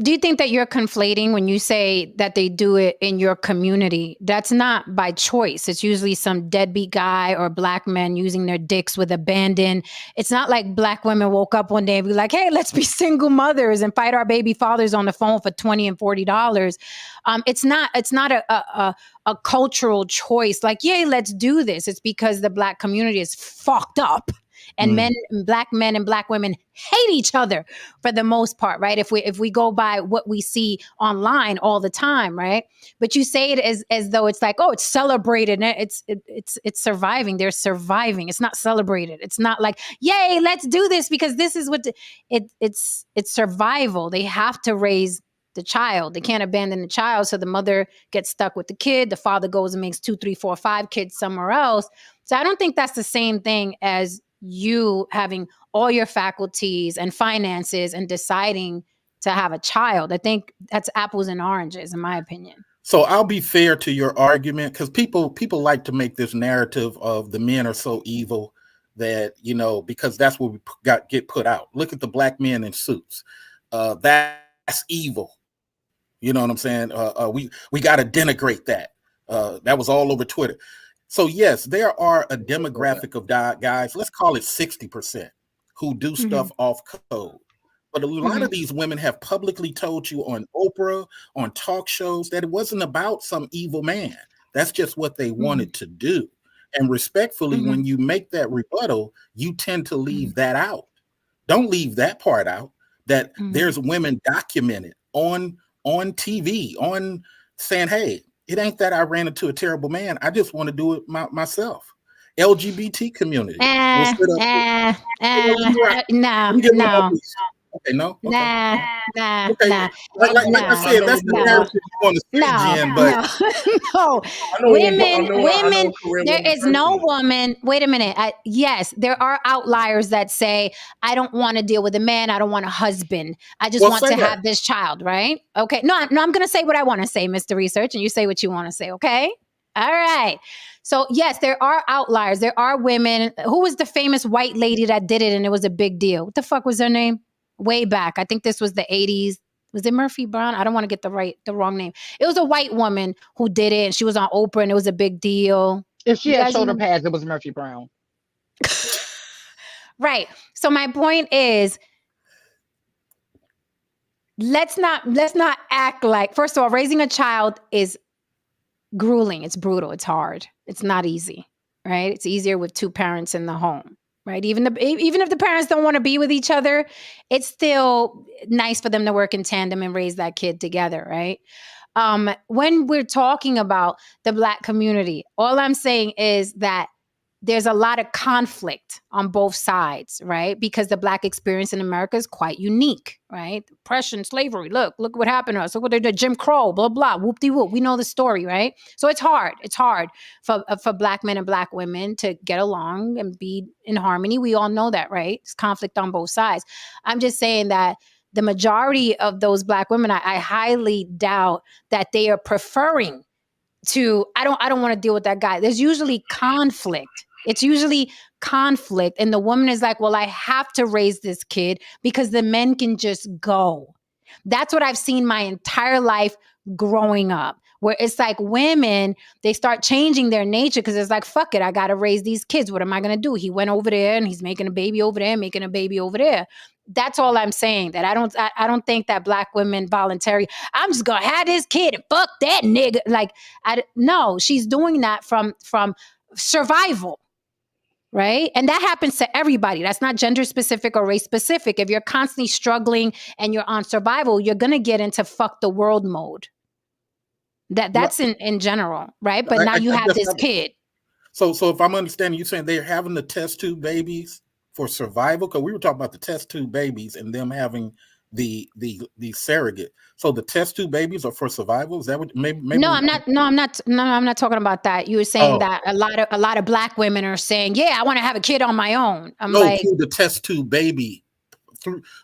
Do you think that you're conflating when you say that they do it in your community? That's not by choice. It's usually some deadbeat guy or black men using their dicks with abandon. It's not like black women woke up one day and be like, hey, let's be single mothers and fight our baby fathers on the phone for $20 and $40. It's not a cultural choice. Like, yay, let's do this. It's because the black community is fucked up. And black men and black women hate each other for the most part, right? If we go by what we see online all the time, right? But you say it as though it's like, oh, it's celebrated. It's surviving. They're surviving. It's not celebrated. It's not like, yay, let's do this because this is what it's survival. They have to raise the child. They can't abandon the child. So the mother gets stuck with the kid. The father goes and makes 2, 3, 4, 5 kids somewhere else. So I don't think that's the same thing as you having all your faculties and finances and deciding to have a child. I think that's apples and oranges, in my opinion. So I'll be fair to your argument, because people like to make this narrative of the men are so evil that, because that's what we get put out. Look at the black men in suits. That's evil. You know what I'm saying? We got to denigrate that. That was all over Twitter. So yes, there are a demographic of guys, let's call it 60%, who do stuff off code. But a lot of these women have publicly told you on Oprah, on talk shows, that it wasn't about some evil man. That's just what they wanted to do. And respectfully, when you make that rebuttal, you tend to leave that out. Don't leave that part out, that there's women documented on TV, on saying, hey, it ain't that I ran into a terrible man. I just want to do it myself. LGBT community. No. Okay, no? Okay. Nah. Like I said, that's the narrative you want to see, Jen, but no. Women, there is no woman. Wait a minute. Yes, there are outliers that say, I don't want to deal with a man. I don't want a husband. I just want to have this child, right? Okay. No, I'm going to say what I want to say, Mr. Research, and you say what you want to say, okay? All right. So yes, there are outliers. There are women. Who was the famous white lady that did it and it was a big deal? What the fuck was her name? Way back. I think this was the 80s. Was it Murphy Brown? I don't want to get the wrong name. It was a white woman who did it, and she was on Oprah, and it was a big deal. If she had shoulder pads, it was Murphy Brown. Right. So my point is, let's not act like, first of all, raising a child is grueling. It's brutal. It's hard. It's not easy, right? It's easier with 2 parents in the home. Right. Even if the parents don't want to be with each other, it's still nice for them to work in tandem and raise that kid together. Right. When we're talking about the Black community, all I'm saying is that there's a lot of conflict on both sides, right? Because the Black experience in America is quite unique, right? Oppression, slavery, look what happened to us. Look what they did, Jim Crow, blah, blah, whoop-de-whoop. We know the story, right? So it's hard. It's hard for Black men and Black women to get along and be in harmony. We all know that, right? It's conflict on both sides. I'm just saying that the majority of those Black women, I highly doubt that they are preferring to, I don't want to deal with that guy. There's usually conflict. It's usually conflict. And the woman is like, well, I have to raise this kid because the men can just go. That's what I've seen my entire life growing up, where it's like women, they start changing their nature because it's like, fuck it, I got to raise these kids. What am I going to do? He went over there and he's making a baby over there, making a baby over there. That's all I'm saying. That I don't think that Black women voluntarily, I'm just going to have this kid and fuck that nigga. Like, no, she's doing that from survival. Right. And that happens to everybody. That's not gender specific or race specific. If you're constantly struggling and you're on survival, you're going to get into fuck the world mode. That's in general. Right. But now you have this kid. So if I'm understanding, you saying they're having the test tube babies for survival? Because we were talking about the test tube babies and them having the surrogate. So the test tube babies are for survival. Is that what? Maybe. No, I'm not. No, I'm not. No, I'm not talking about that. You were saying Oh that a lot of black women are saying, "Yeah, I want to have a kid on my own." I'm no, like, through the test tube baby,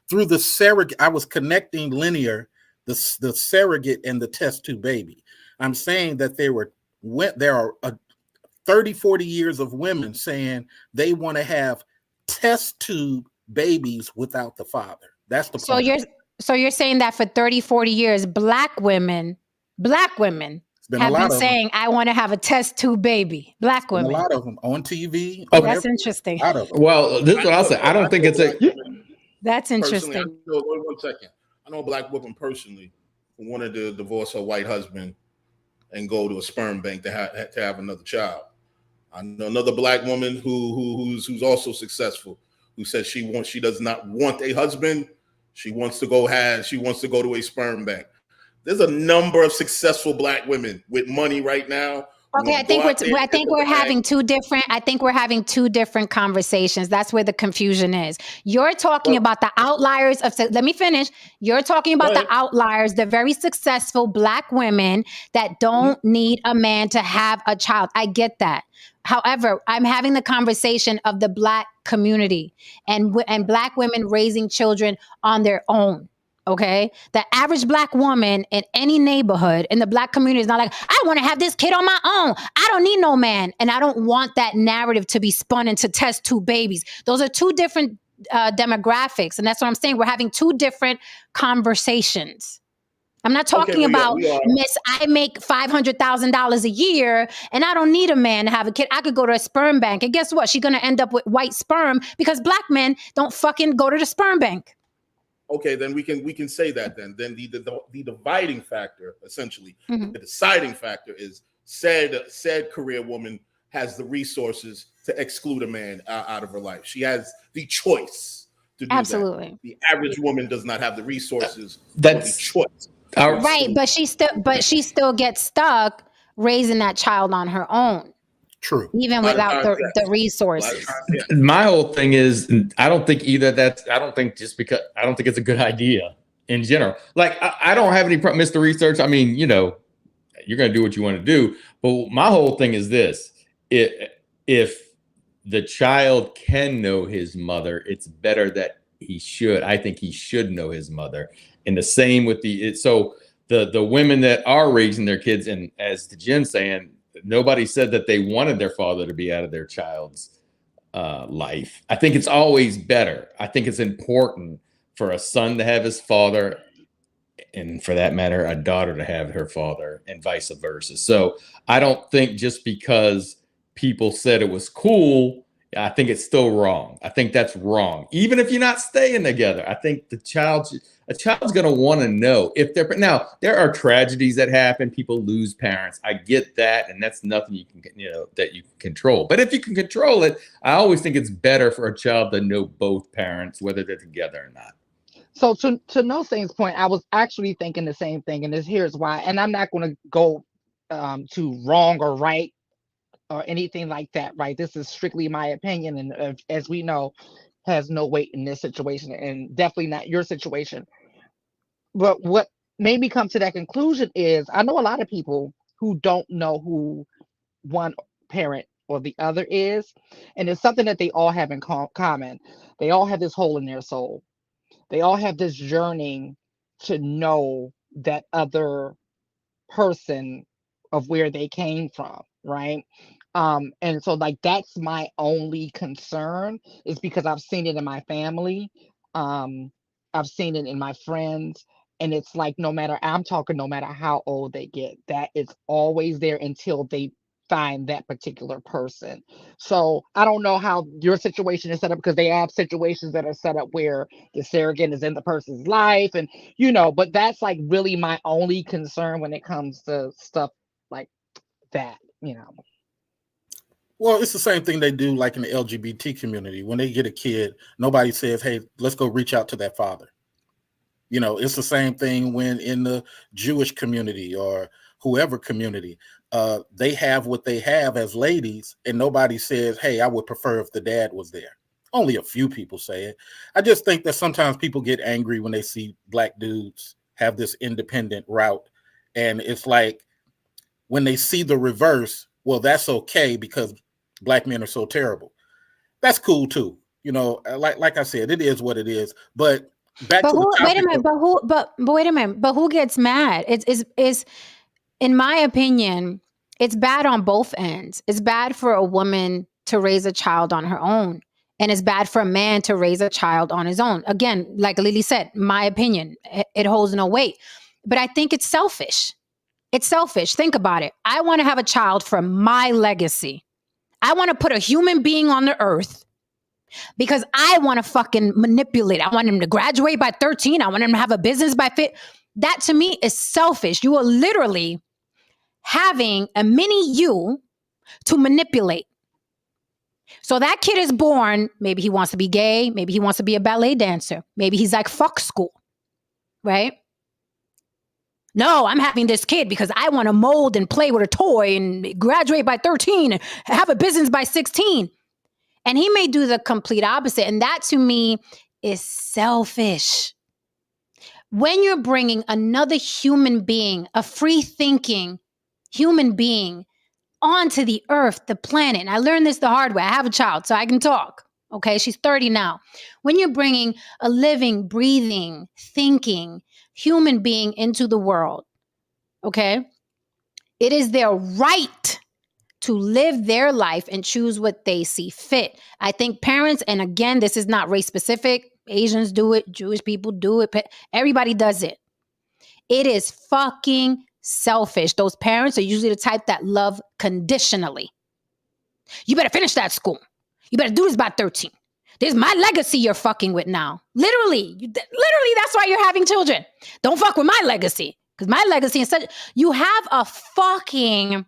through the surrogate. I was connecting linear the surrogate and the test tube baby. I'm saying that there are 30, 40 years of women saying they want to have test tube babies without the father. That's the point. so you're saying that for 30, 40 years, black women have been saying, "I want to have a test tube baby." Black women. A lot of them on TV. Okay. That's interesting. Well, this is what I'll say. I don't think it's a. That's interesting. One second. I know a black woman personally who wanted to divorce her white husband and go to a sperm bank to have another child. I know another black woman who's also successful, who says she does not want a husband. She wants to go to a sperm bank. There's a number of successful black women with money right now. Okay, I think we're having two different conversations. That's where the confusion is. You're talking about the outliers of. Let me finish. You're talking about the outliers, the very successful black women that don't need a man to have a child. I get that. However, I'm having the conversation of the black community and black women raising children on their own. Okay. The average black woman in any neighborhood in the black community is not like, I want to have this kid on my own. I don't need no man. And I don't want that narrative to be spun into test tube babies. Those are two different demographics. And that's what I'm saying. We're having two different conversations. I'm not talking about, Miss, I make $500,000 a year and I don't need a man to have a kid. I could go to a sperm bank. And guess what? She's going to end up with white sperm because black men don't fucking go to the sperm bank. Okay, then we can say that then. Then the dividing factor, essentially, the deciding factor is said career woman has the resources to exclude a man out of her life. She has the choice to do that. The average woman does not have the resources or the choice. Right, but she still gets stuck raising that child on her own. True. Even without the resources. My whole thing is, I don't think it's a good idea in general. Like, I don't have any problem, Mr. Research. I mean, you're going to do what you want to do. But my whole thing is this. If the child can know his mother, it's better that I think he should know his mother. And the same with the women that are raising their kids, and as the Jen's saying, nobody said that they wanted their father to be out of their child's life. I think it's always better. I think it's important for a son to have his father, and for that matter, a daughter to have her father, and vice versa. So I don't think just because people said it was cool, I think it's still wrong. I think that's wrong. Even if you're not staying together, I think a child's going to want to know if now there are tragedies that happen. People lose parents. I get that. And that's nothing you can, that you can control. But if you can control it, I always think it's better for a child to know both parents, whether they're together or not. So to No Saint's point, I was actually thinking the same thing. And here's why. And I'm not going to go to wrong or right or anything like that, right? This is strictly my opinion. And as we know, has no weight in this situation, and definitely not your situation. But what made me come to that conclusion is I know a lot of people who don't know who one parent or the other is. And it's something that they all have in common. They all have this hole in their soul. They all have this yearning to know that other person of where they came from, right? And so like that's my only concern, is because I've seen it in my family. I've seen it in my friends, and it's like no matter how old they get, that is always there until they find that particular person. So I don't know how your situation is set up, because they have situations that are set up where the surrogate is in the person's life, and but that's like really my only concern when it comes to stuff like that. Well, it's the same thing they do like in the LGBT community. When they get a kid, nobody says, hey, let's go reach out to that father. It's the same thing when in the Jewish community or whoever community, They have what they have as ladies, and nobody says, "Hey, I would prefer if the dad was there." Only a few people say it. I just think that sometimes people get angry when they see black dudes have this independent route, and it's like when they see the reverse, well, that's okay because black men are so terrible. That's cool too. Like I said, it is what it is. But back But to the who? Wait a topic minute. of, But wait a minute. But who gets mad? It's in my opinion, it's bad on both ends. It's bad for a woman to raise a child on her own, and it's bad for a man to raise a child on his own. Again, like Lily said, my opinion, it holds no weight. But I think it's selfish. It's selfish. Think about it. I want to have a child for my legacy. I want to put a human being on the earth because I want to fucking manipulate. I want him to graduate by 13. I want him to have a business by 50. That to me is selfish. You are literally having a mini you to manipulate. So that kid is born, maybe he wants to be gay, maybe he wants to be a ballet dancer, maybe he's like, fuck school, right? No, I'm having this kid because I want to mold and play with a toy and graduate by 13 and have a business by 16. And he may do the complete opposite. And that to me is selfish. When you're bringing another human being, a free thinking human being onto the earth, the planet. And I learned this the hard way. I have a child, so I can talk. Okay, she's 30 now. When you're bringing a living, breathing, thinking human being into the world, okay, it is their right to live their life and choose what they see fit. I think parents, and again, this is not race specific, Asians do it, Jewish people do it, everybody does it. It is fucking selfish. Those parents are usually the type that love conditionally. You better finish that school. You better do this by 13. This is my legacy you're fucking with now. Literally, that's why you're having children. Don't fuck with my legacy. Because my legacy is such, you have a fucking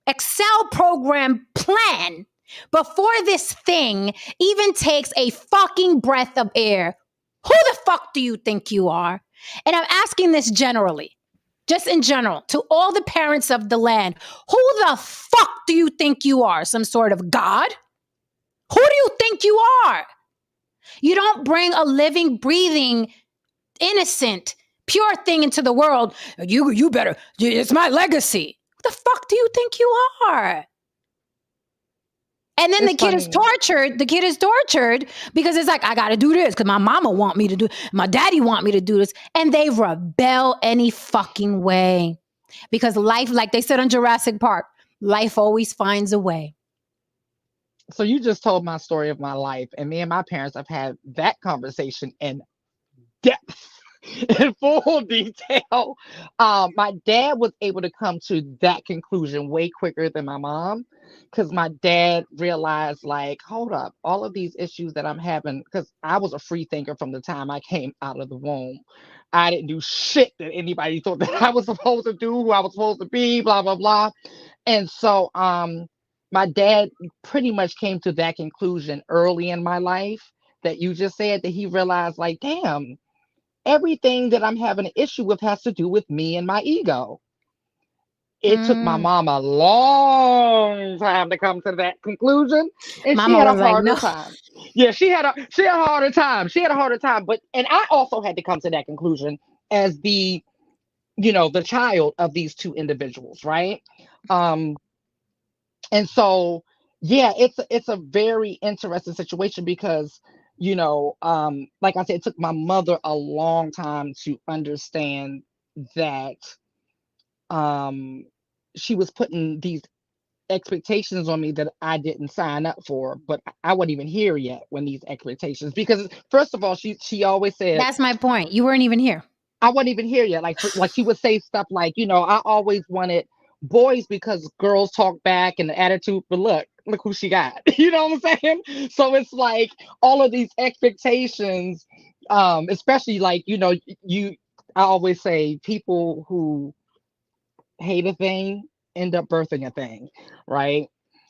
Excel program plan before this thing even takes a fucking breath of air. Who the fuck do you think you are? And I'm asking this generally, just in general, to all the parents of the land. Who the fuck do you think you are? Some sort of God? Who do you think you are? You don't bring a living, breathing, innocent, pure thing into the world. You better, it's my legacy. What the fuck do you think you are? And then It's the kid is funny. tortured. The kid is tortured because it's like, I got to do this because my mama want me to do, my daddy want me to do this. And they rebel any fucking way. Because life, like they said on Jurassic Park, life always finds a way. So you just told my story of my life, and me and my parents have had that conversation in depth, in full detail. My dad was able to come to that conclusion way quicker than my mom, because my dad realized, like, hold up, all of these issues that I'm having, because I was a free thinker from the time I came out of the womb. I didn't do shit that anybody thought that I was supposed to do, who I was supposed to be, blah blah blah. And so, my dad pretty much came to that conclusion early in my life that you just said, that he realized, like, damn, everything that I'm having an issue with has to do with me and my ego. It took my Mm. mom a long time to come to that conclusion, and she Mama had a was like, harder no. time. Yeah, she had a harder time. She had a harder time, but and I also had to come to that conclusion as the, the child of these two individuals, right? Um, and so, yeah, it's a very interesting situation because, like I said, it took my mother a long time to understand that, um she was putting these expectations on me that I didn't sign up for, but I wasn't even here yet when these expectations, because first of all, she always said, That's my point. You weren't even here. I wasn't even here yet. Like she would say stuff like, I always wanted boys because girls talk back and the attitude, but look who she got. You know what I'm saying? So it's like all of these expectations, especially like, I always say people who hate a thing end up birthing a thing, right?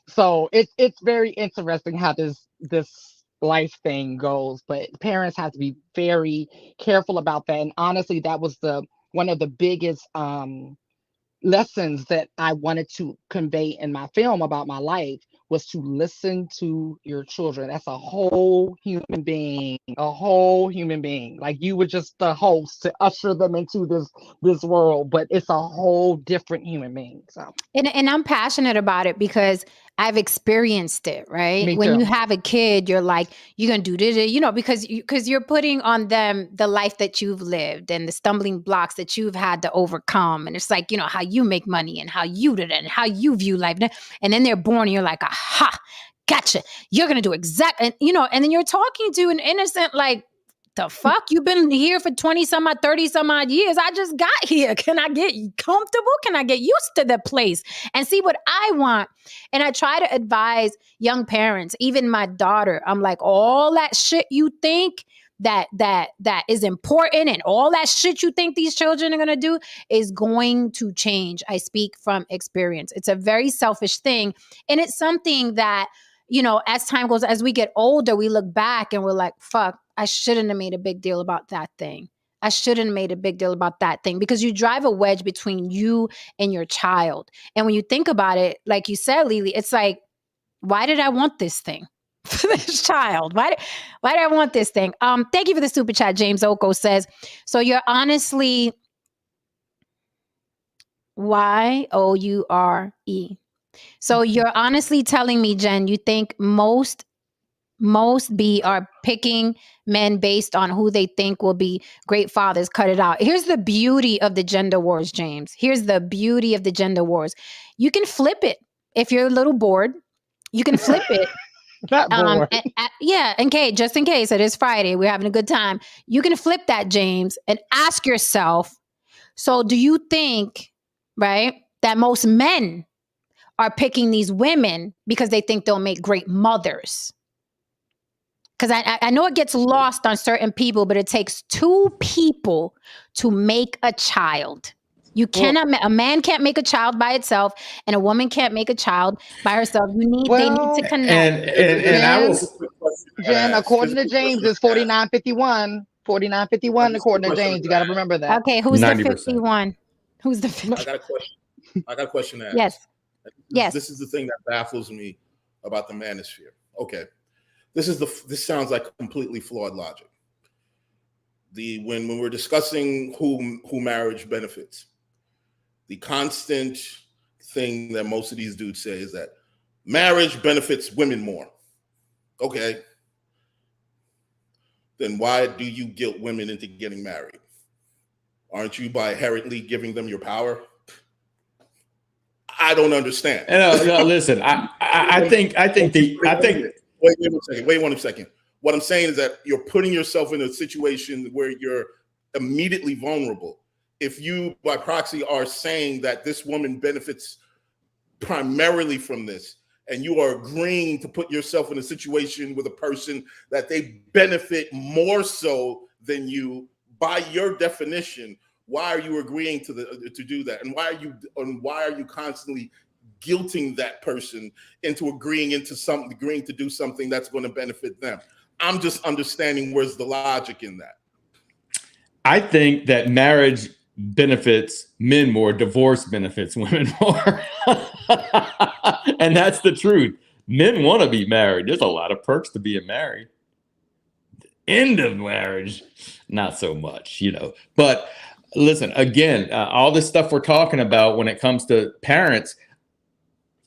So it's very interesting how this life thing goes, but parents have to be very careful about that. And honestly, that was the one of the biggest lessons that I wanted to convey in my film about my life was to listen to your children. That's a whole human being, a whole human being. Like you were just the host to usher them into this world, but it's a whole different human being. So, and I'm passionate about it because I've experienced it, right? me When too. you have a kid, you're like, you're gonna do this, because you're putting on them the life that you've lived and the stumbling blocks that you've had to overcome. And it's like, how you make money and how you did it and how you view life. And then they're born and you're like, aha, gotcha. You're gonna do and and then you're talking to an innocent, like, the fuck? You've been here for 20 some odd, 30 some odd years. I just got here. Can I get comfortable? Can I get used to the place and see what I want? And I try to advise young parents, even my daughter. I'm like, all that shit you think that is important and all that shit you think these children are going to do is going to change. I speak from experience. It's a very selfish thing. And it's something that, as time goes, as we get older, we look back and we're like, fuck, I shouldn't have made a big deal about that thing. I shouldn't have made a big deal about that thing, because you drive a wedge between you and your child. And when you think about it, like you said, Lily, it's like, why did I want this thing for this child? Why did I want this thing? Thank you for the super chat. James Oko says, so you're honestly Youre. So you're honestly telling me, Jen, you think most B are picking men based on who they think will be great fathers. Cut it out. Here's the beauty of the gender wars, James. Here's the beauty of the gender wars. You can flip it. If you're a little bored, you can flip it. Not bored. Just in case it is Friday, we're having a good time. You can flip that, James, and ask yourself, so do you think, right, that most men are picking these women because they think they'll make great mothers? Because I know it gets lost on certain people, but it takes two people to make a child. You cannot. A man can't make a child by itself, and a woman can't make a child by herself. They need to connect. And I will. Jen, according to James, it's 49-51. 49-51 according to James. You got to remember that. Okay, who's 90%. the 51? Who's the 51? I got a question to ask. Yes. Yes. This is the thing that baffles me about the manosphere. Okay. This sounds like completely flawed logic. When we're discussing who marriage benefits, the constant thing that most of these dudes say is that marriage benefits women more. Okay. Then why do you guilt women into getting married? Aren't you by inherently giving them your power? I don't understand. No, listen. I think. Wait one second. What I'm saying is that you're putting yourself in a situation where you're immediately vulnerable. If you, by proxy, are saying that this woman benefits primarily from this, and you are agreeing to put yourself in a situation with a person that they benefit more so than you, by your definition, why are you agreeing to do that? And why are you constantly guilting that person into agreeing to do something that's going to benefit them? I'm just understanding where's the logic in that. I think that marriage benefits men more, divorce benefits women more. And that's the truth. Men want to be married. There's a lot of perks to being married. The end of marriage, not so much, But listen, again, all this stuff we're talking about when it comes to parents,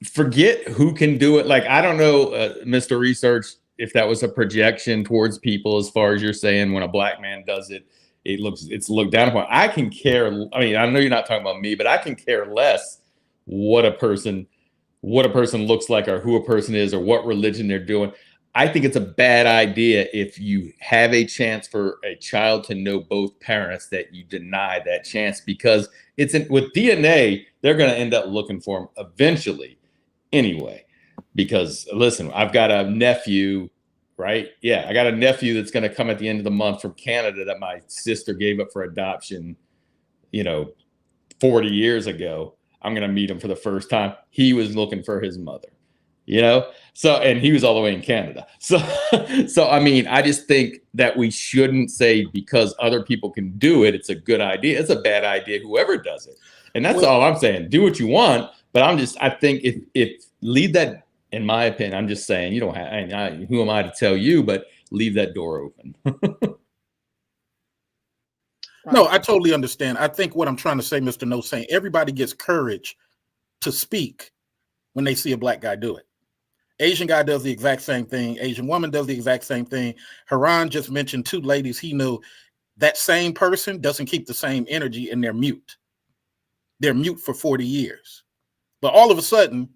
forget who can do it. Like, I don't know, Mr. Research, if that was a projection towards people, as far as you're saying, when a black man does it, it's looked down upon. I can care. I mean, I know you're not talking about me, but I can care less what a person looks like, or who a person is, or what religion they're doing. I think it's a bad idea if you have a chance for a child to know both parents, that you deny that chance, because with DNA, they're going to end up looking for them eventually anyway. Because listen, I've got a nephew, right? Yeah, I got a nephew that's going to come at the end of the month from Canada that my sister gave up for adoption, 40 years ago. I'm going to meet him for the first time. He was looking for his mother, So, and he was all the way in Canada. So I mean, I just think that we shouldn't say because other people can do it, it's a good idea. It's a bad idea, whoever does it. And that's Well, all I'm saying. Do what you want, but I think if leave that, in my opinion, I'm just saying, you don't have, who am I to tell you, but leave that door open. no, I totally understand. I think what I'm trying to say, Mr. No Saint, everybody gets courage to speak when they see a black guy do it. Asian guy does the exact same thing. Asian woman does the exact same thing. Haran just mentioned two ladies he knew. That same person doesn't keep the same energy and they're mute. They're mute for 40 years. But all of a sudden,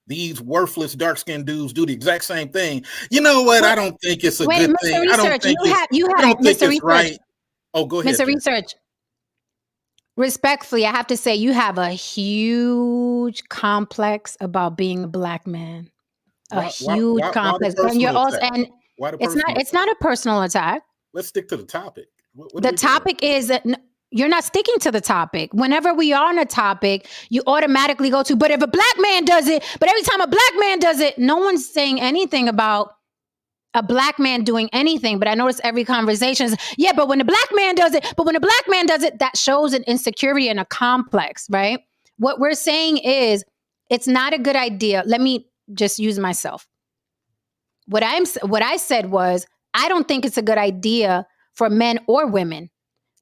these worthless dark-skinned dudes do the exact same thing. You know what? I don't think it's a good Mr. thing. Research, I don't think it's right. Oh, go ahead. Mr. Research. Respectfully, I have to say you have a huge complex about being a black man. Huge complex. And you're also, and it's not a personal attack. Let's stick to the topic. The topic is that you're not sticking to the topic. Whenever we are on a topic, you automatically go to, but if a black man does it, but every time a black man does it, no one's saying anything about a black man doing anything. But I notice every conversation is, yeah, but when a black man does it, that shows an insecurity and a complex, right? What we're saying is it's not a good idea. Let me just use myself. What I said was, I don't think it's a good idea for men or women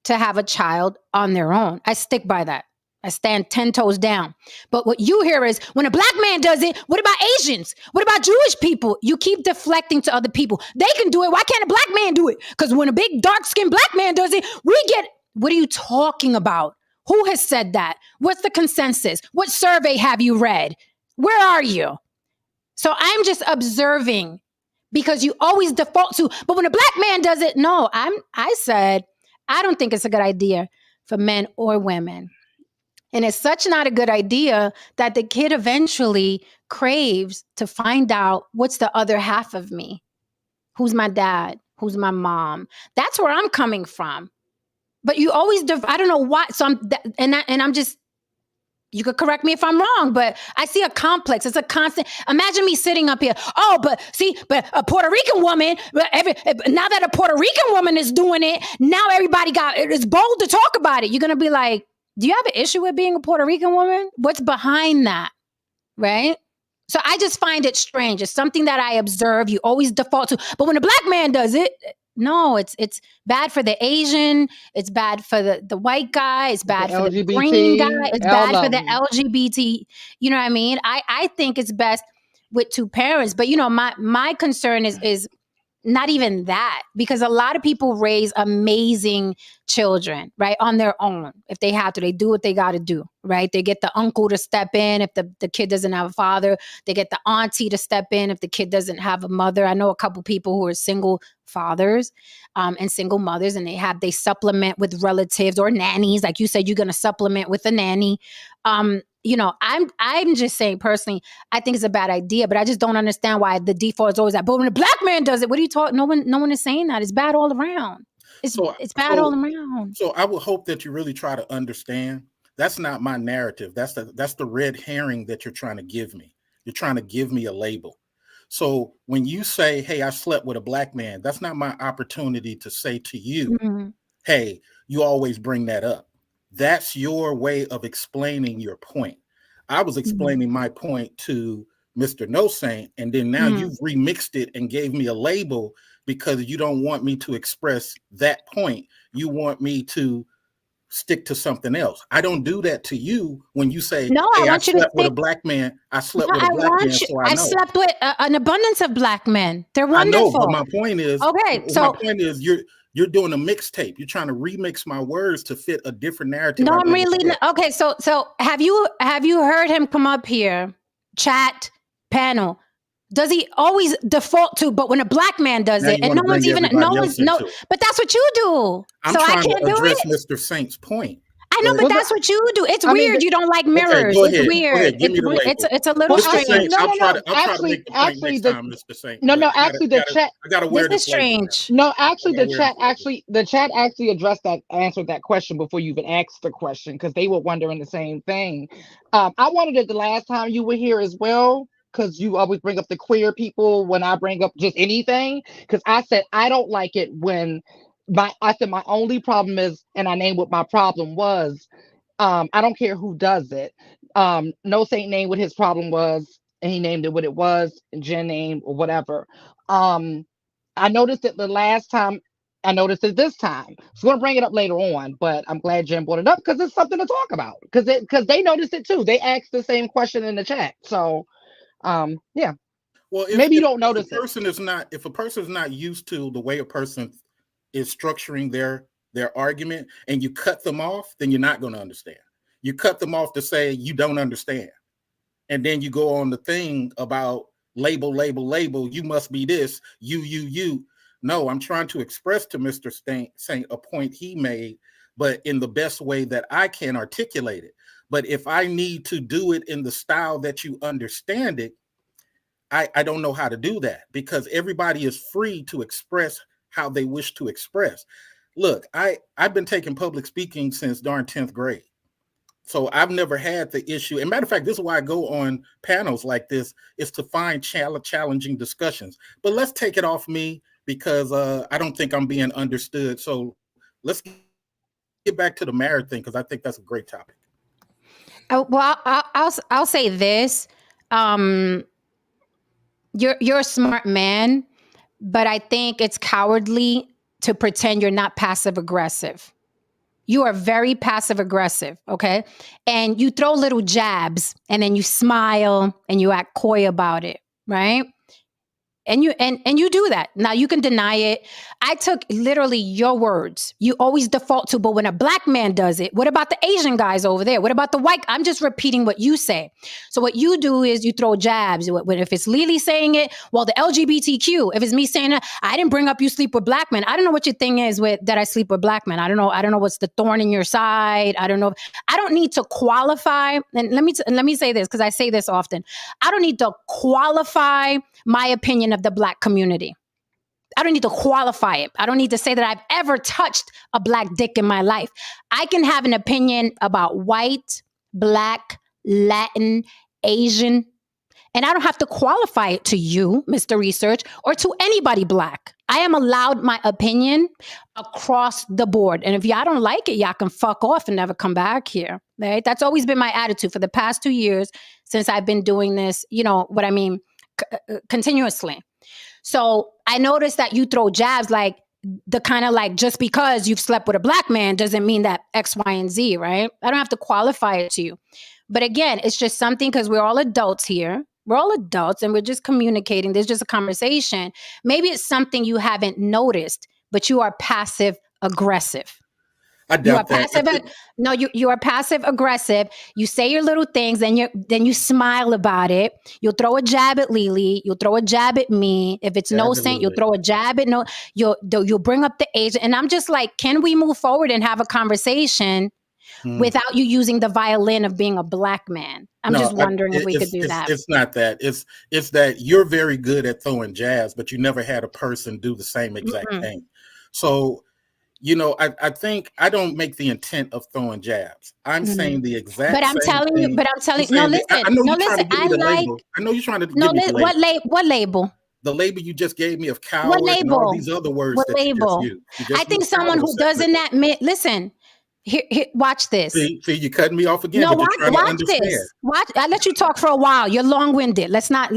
to have a child on their own. I stick by that. I stand 10 toes down. But what you hear is, when a black man does it, what about Asians? What about Jewish people? You keep deflecting to other people. They can do it. Why can't a black man do it? Because when a big dark-skinned black man does it, we get, what are you talking about? Who has said that? What's the consensus? What survey have you read? Where are you? So I'm just observing, because you always default to, but when a black man does it, no, I said, I don't think it's a good idea for men or women. And it's such not a good idea that the kid eventually craves to find out, what's the other half of me? Who's my dad? Who's my mom? That's where I'm coming from. But you always, I don't know why. So I'm just, you could correct me if I'm wrong, but I see a complex. It's a constant. Imagine me sitting up here. Oh, but a Puerto Rican woman, now that a Puerto Rican woman is doing it, now everybody it's bold to talk about it. You're going to be like, do you have an issue with being a Puerto Rican woman? What's behind that? Right? So I just find it strange. It's something that I observe. You always default to, but when a black man does it, no, it's bad for the Asian. It's bad for the white guy. It's bad for the green guy. It's bad for the LGBT. You know what I mean? I think it's best with two parents. But my concern is not even that, because a lot of people raise amazing children, right, on their own. If they have to, they do what they got to do, right? They get the uncle to step in if the kid doesn't have a father. They get the auntie to step in if the kid doesn't have a mother. I know a couple people who are single fathers and single mothers, and they supplement with relatives or nannies. Like you said, you're going to supplement with a nanny. I'm just saying personally, I think it's a bad idea, but I just don't understand why the default is always that. But when a black man does it, what are you talking? No one is saying that. It's bad all around. It's bad all around. So I would hope that you really try to understand. That's not my narrative. That's the red herring that you're trying to give me. You're trying to give me a label. So when you say, hey, I slept with a black man, that's not my opportunity to say to you, hey, you always bring that up. That's your way of explaining your point. I was explaining my point to Mr. No Saint, and then now you've remixed it and gave me a label because you don't want me to express that point. You want me to stick to something else. I don't do that to you when you say, no, hey, I slept with a black man. I slept with a black man, so I know. I slept with an abundance of black men. They're wonderful. I know, but my point is, you're doing a mixtape. You're trying to remix my words to fit a different narrative. No, I'm really okay. So have you heard him come up here, chat, panel? Does he always default to? But when a black man does it, and but that's what you do. I'm trying to address Mr. Saint's point. I know, but that's what you do. It's weird. You don't like mirrors. Okay, it's weird. It's a little strange. I'll try to make the point next time, Mr. Saint. Actually, the chat. I gotta wear this strange. No, actually, the chat actually answered that question before you even asked the question, because they were wondering the same thing. I wondered it the last time you were here as well, because you always bring up the queer people when I bring up just anything. Because I said I don't like it when my only problem is, and I named what my problem was, I don't care who does it. No Saint named what his problem was, and he named it what it was, and Jen named or whatever. Um, I noticed it the last time. I noticed it this time. So I'm gonna bring it up later on, but I'm glad Jen brought it up because it's something to talk about. Because they noticed it too. They asked the same question in the chat. So yeah, Well, maybe you don't if a notice it. person is not if a person is not used to the way a person is structuring their argument, and you cut them off, then you're not going to understand. You cut them off to say you don't understand, and then you go on the thing about label, label, label. You must be this. You. No, I'm trying to express to Mr. Saint a point he made, but in the best way that I can articulate it. But if I need to do it in the style that you understand it, I don't know how to do that, because everybody is free to express how they wish to express. Look, I've been taking public speaking since darn 10th grade. So I've never had the issue. And matter of fact, this is why I go on panels like this, is to find challenging discussions. But let's take it off me, because I don't think I'm being understood. So let's get back to the marriage thing, because I think that's a great topic. Well, I'll say this. You're a smart man, but I think it's cowardly to pretend you're not passive aggressive. You are very passive aggressive, okay? And you throw little jabs and then you smile and you act coy about it, right? And you do that. Now you can deny it. I took literally your words. You always default to, but when a black man does it, what about the Asian guys over there? What about the white? I'm just repeating what you say. So what you do is you throw jabs. If it's Lily saying it, well, the LGBTQ. If it's me saying it, I didn't bring up you sleep with black men. I don't know what your thing is with that I sleep with black men. I don't know what's the thorn in your side. I don't know. I don't need to qualify. And let me say this, because I say this often. I don't need to qualify my opinion of the black community. I don't need to qualify it. I don't need to say that I've ever touched a black dick in my life. I can have an opinion about white, black, Latin, Asian, and I don't have to qualify it to you, Mr. Research, or to anybody black. I am allowed my opinion across the board. And if y'all don't like it, y'all can fuck off and never come back here. Right? That's always been my attitude for the past 2 years since I've been doing this, you know what I mean, continuously. So I noticed that you throw jabs like the kind of like, just because you've slept with a black man doesn't mean that X, Y, and Z, right? I don't have to qualify it to you. But again, it's just something, because we're all adults here. We're all adults and we're just communicating. There's just a conversation. Maybe it's something you haven't noticed, but you are passive aggressive. I doubt that. No, you are passive aggressive. You say your little things, and then you smile about it. You'll throw a jab at Lily. You'll throw a jab at me. If it's no Saint, you'll throw a jab at no. You'll bring up the age, and I'm just like, can we move forward and have a conversation without you using the violin of being a black man? I'm just wondering if we could do that. It's not that. It's that you're very good at throwing jabs, but you never had a person do the same exact thing. So, you know, I think I don't make the intent of throwing jabs. I'm saying the exact But I'm same telling thing. you, no, listen. I know you're No, trying to listen. give me the label. I know you're trying to give me the label. What label? The label you just gave me of coward and all these other words What that label? you just used. I think someone who doesn't admit, listen, here, watch this. See, you're cutting me off again. No, but you're watch this. I let you talk for a while. You're long-winded. Let's not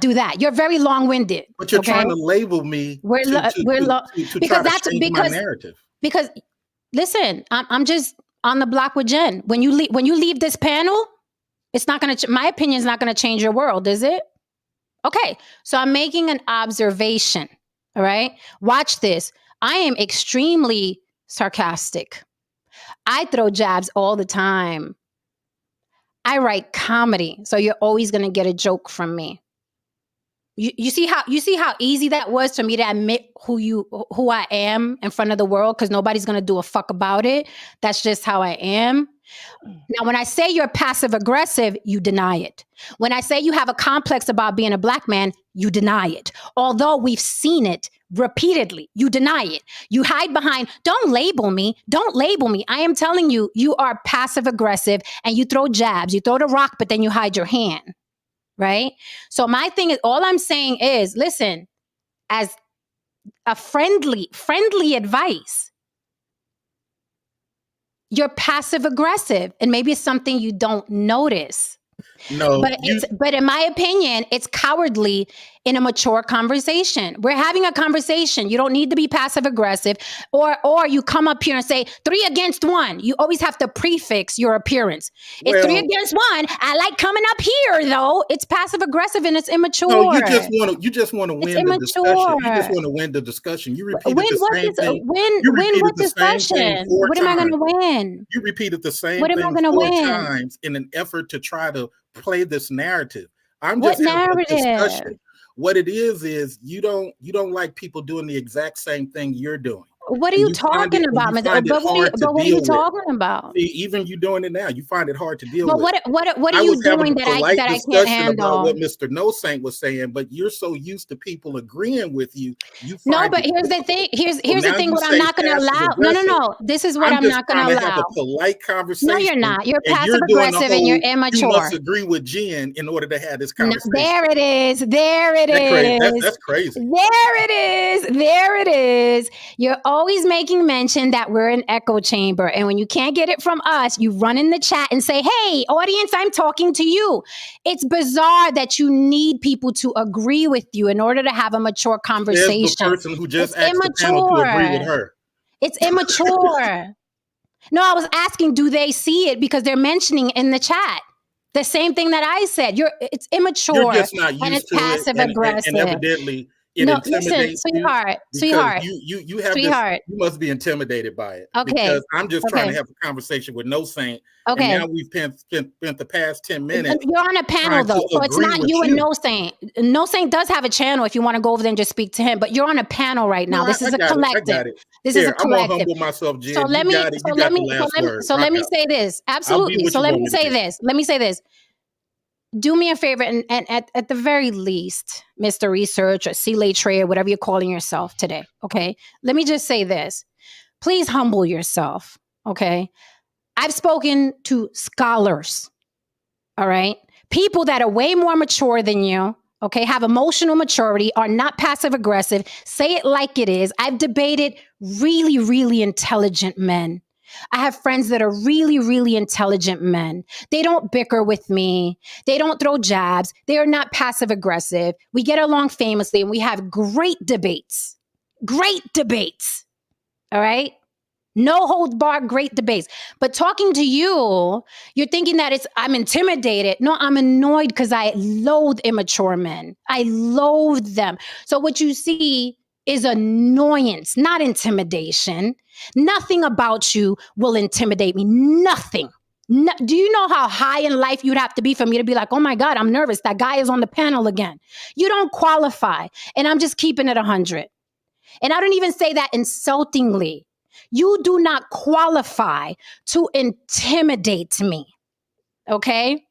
do that. You're very long-winded. But you're trying to label me we're to try to change my narrative. Because listen, I'm just on the block with Jen. When you leave this panel, it's not going to. My opinion is not going to change your world, is it? Okay, so I'm making an observation. All right, watch this. I am extremely sarcastic. I throw jabs all the time. I write comedy, so you're always going to get a joke from me. You see how easy that was for me to admit who I am in front of the world, because nobody's going to do a fuck about it. That's just how I am. Now, when I say you're passive aggressive, you deny it. When I say you have a complex about being a black man, you deny it. Although we've seen it repeatedly, you deny it. You hide behind, don't label me. Don't label me. I am telling you, you are passive aggressive and you throw jabs. You throw the rock, but then you hide your hand. Right? So my thing is, all I'm saying is, listen, as a friendly advice, You're passive aggressive, and maybe it's something you don't notice. No, But in my opinion, it's cowardly in a mature conversation. We're having a conversation. You don't need to be passive aggressive, or you come up here and say 3 against 1. You always have to prefix your appearance. It's 3 against 1. I like coming up here though. It's passive aggressive and it's immature. No, you just want to win the discussion. You just want to win the discussion. You repeated the same thing. Win what discussion? What am I going to win? You repeated the same thing 4 times in an effort to try to play this narrative. I'm just having a discussion. What it is you don't like people doing the exact same thing you're doing. What are you talking about? But what are you talking about? See, even you doing it now, you find it hard to deal with. What are you doing that I can't handle? About what Mr. No Saint was saying, but you're so used to people agreeing with you. No, but here's the thing. Here's the thing. What I'm not going to allow. No. This is what I'm not going to allow. Have a polite conversation. No, you're not. You're passive aggressive and you're immature. You must agree with Jen in order to have this conversation. No, there it is. That's crazy. There it is. You're always making mention that we're an echo chamber, and when you can't get it from us, you run in the chat and say, hey audience, I'm talking to you. It's bizarre that you need people to agree with you in order to have a mature conversation. There's the person who just asked the panel to agree with her. It's immature. No, I was asking, do they see it? Because they're mentioning in the chat the same thing that I said. It's immature. You're just not used and it's to passive aggressive. And evidently listen, sweetheart. You have sweetheart. You must be intimidated by it. Okay. Because I'm just trying to have a conversation with No Saint. Okay. And now we've spent the past 10 minutes. You're on a panel though, so it's not you and No Saint. No Saint does have a channel if you want to go over there and just speak to him. But you're on a panel right now. This is a collective. This is a collective. I'm gonna humble myself, Jen. So let me say this. Absolutely. So let me say this. Do me a favor, and at the very least, Mr. Research or C-Lay Trader, whatever you're calling yourself today, okay? Let me just say this. Please humble yourself, okay? I've spoken to scholars, all right? People that are way more mature than you, okay, have emotional maturity, are not passive aggressive, say it like it is. I've debated really, really intelligent men. I have friends that are really, really intelligent men. They don't bicker with me. They don't throw jabs. They are not passive aggressive. We get along famously and we have great debates. Great debates. All right? No holds barred, great debates. But talking to you, you're thinking that I'm intimidated. No, I'm annoyed because I loathe immature men. I loathe them. So what you see is annoyance, not intimidation. Nothing about you will intimidate me. Nothing. No, do you know how high in life you'd have to be for me to be like, oh my God, I'm nervous. That guy is on the panel again. You don't qualify. And I'm just keeping it 100. And I don't even say that insultingly. You do not qualify to intimidate me. Okay?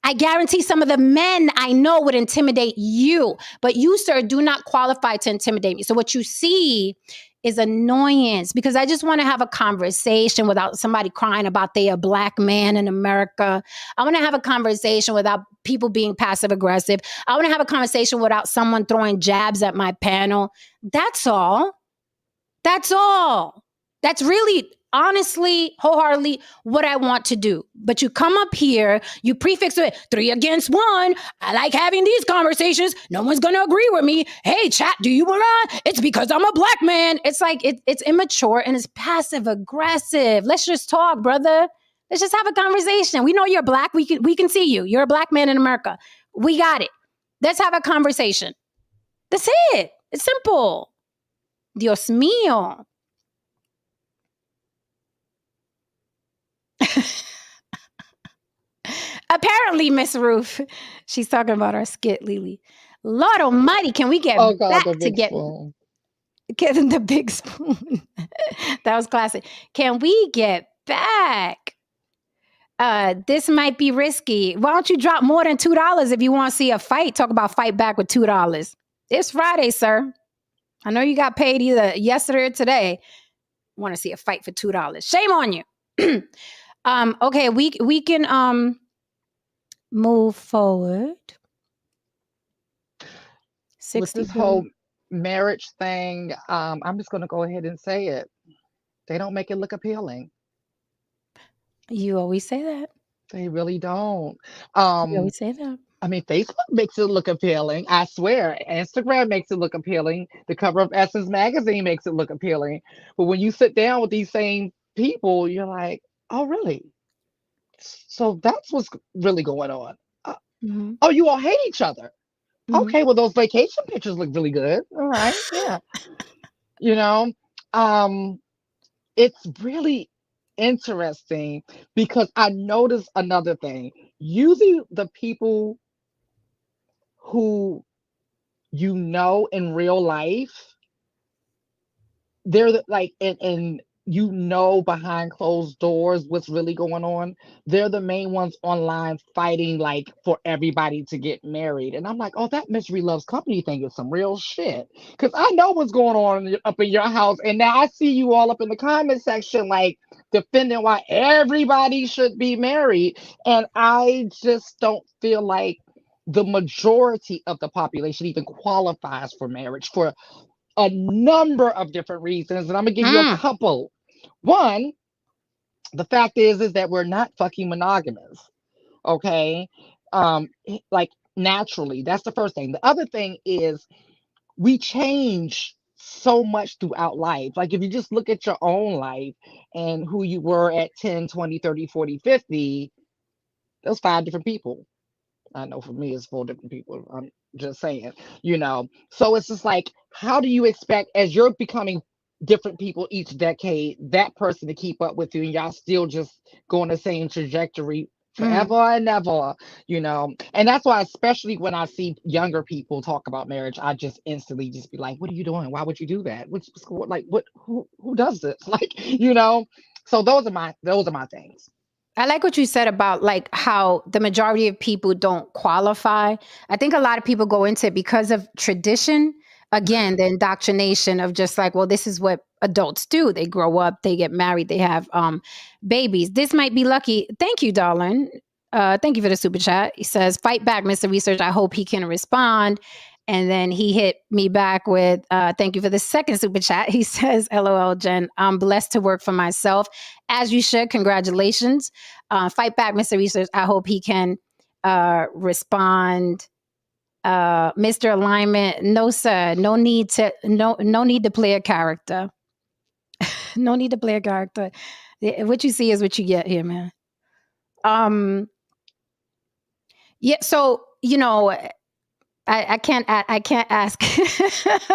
I guarantee some of the men I know would intimidate you, but you, sir, do not qualify to intimidate me. So what you see is annoyance, because I just want to have a conversation without somebody crying about they a black man in America. I want to have a conversation without people being passive aggressive. I want to have a conversation without someone throwing jabs at my panel. That's all. That's all. That's really, honestly, wholeheartedly what I want to do. But you come up here, you prefix it 3 against 1. I like having these conversations. No one's going to agree with me. Hey, chat, do you want to? It's because I'm a black man. It's like, it's immature and it's passive aggressive. Let's just talk, brother. Let's just have a conversation. We know you're black. We can see you. You're a black man in America. We got it. Let's have a conversation. That's it. It's simple. Dios mío. Apparently, Miss Ruth, she's talking about our skit, Lily. Lord Almighty, can we get back to get the big spoon? That was classic. Can we get back? This might be risky. Why don't you drop more than $2 if you want to see a fight? Talk about fight back with $2. It's Friday, sir. I know you got paid either yesterday or today. Want to see a fight for $2? Shame on you. Okay, we can move forward. With this whole marriage thing, I'm just going to go ahead and say it. They don't make it look appealing. You always say that. They really don't. You Um, always say that. I mean, Facebook makes it look appealing. I swear. Instagram makes it look appealing. The cover of Essence magazine makes it look appealing. But when you sit down with these same people, you're like, oh, really? So that's what's really going on. Uh, Mhm. oh, you all hate each other. Mhm. Okay, well, those vacation pictures look really good. All right, yeah. You know, um, it's really interesting because I noticed another thing. Usually, the people who you know in real life, they're like, and you know behind closed doors what's really going on. They're the main ones online fighting like for everybody to get married. And I'm like, oh, that Misery Loves Company thing is some real shit. Because I know what's going on up in your house. And now I see you all up in the comment section like defending why everybody should be married. And I just don't feel like the majority of the population even qualifies for marriage for a number of different reasons, and I'm gonna give you a Mm. couple. One, the fact is that we're not fucking monogamous, okay? Like naturally, that's the first thing. The other thing is we change so much throughout life. Like if you just look at your own life and who you were at 10, 20, 30, 40, 50, those five different people. I know for me, it's four different people. I'm just saying, you know. So it's just like, how do you expect, as you're becoming different people each decade, that person to keep up with you, and y'all still just go on the same trajectory Mm. forever and ever, you know? And that's why, especially when I see younger people talk about marriage, I just instantly just be like, "What are you doing? Why would you do that? Like, what? Who does this? Like, you know?" So those are my things. I like what you said about like how the majority of people don't qualify. I think a lot of people go into it because of tradition. Again, the indoctrination of just like, well, this is what adults do. They grow up, they get married, they have babies. This might be lucky. Thank you, darling. Thank you for the super chat. He says, "Fight back, Mr. Research. I hope he can respond." And then he hit me back with, "Thank you for the second super chat." He says, "LOL, Jen. I'm blessed to work for myself, as you should. Congratulations." Fight back, Mr. Research. I hope he can respond. Mr. Alignment, no, sir. No need to play a character. No need to play a character. What you see is what you get here, man. Yeah. So I can't ask I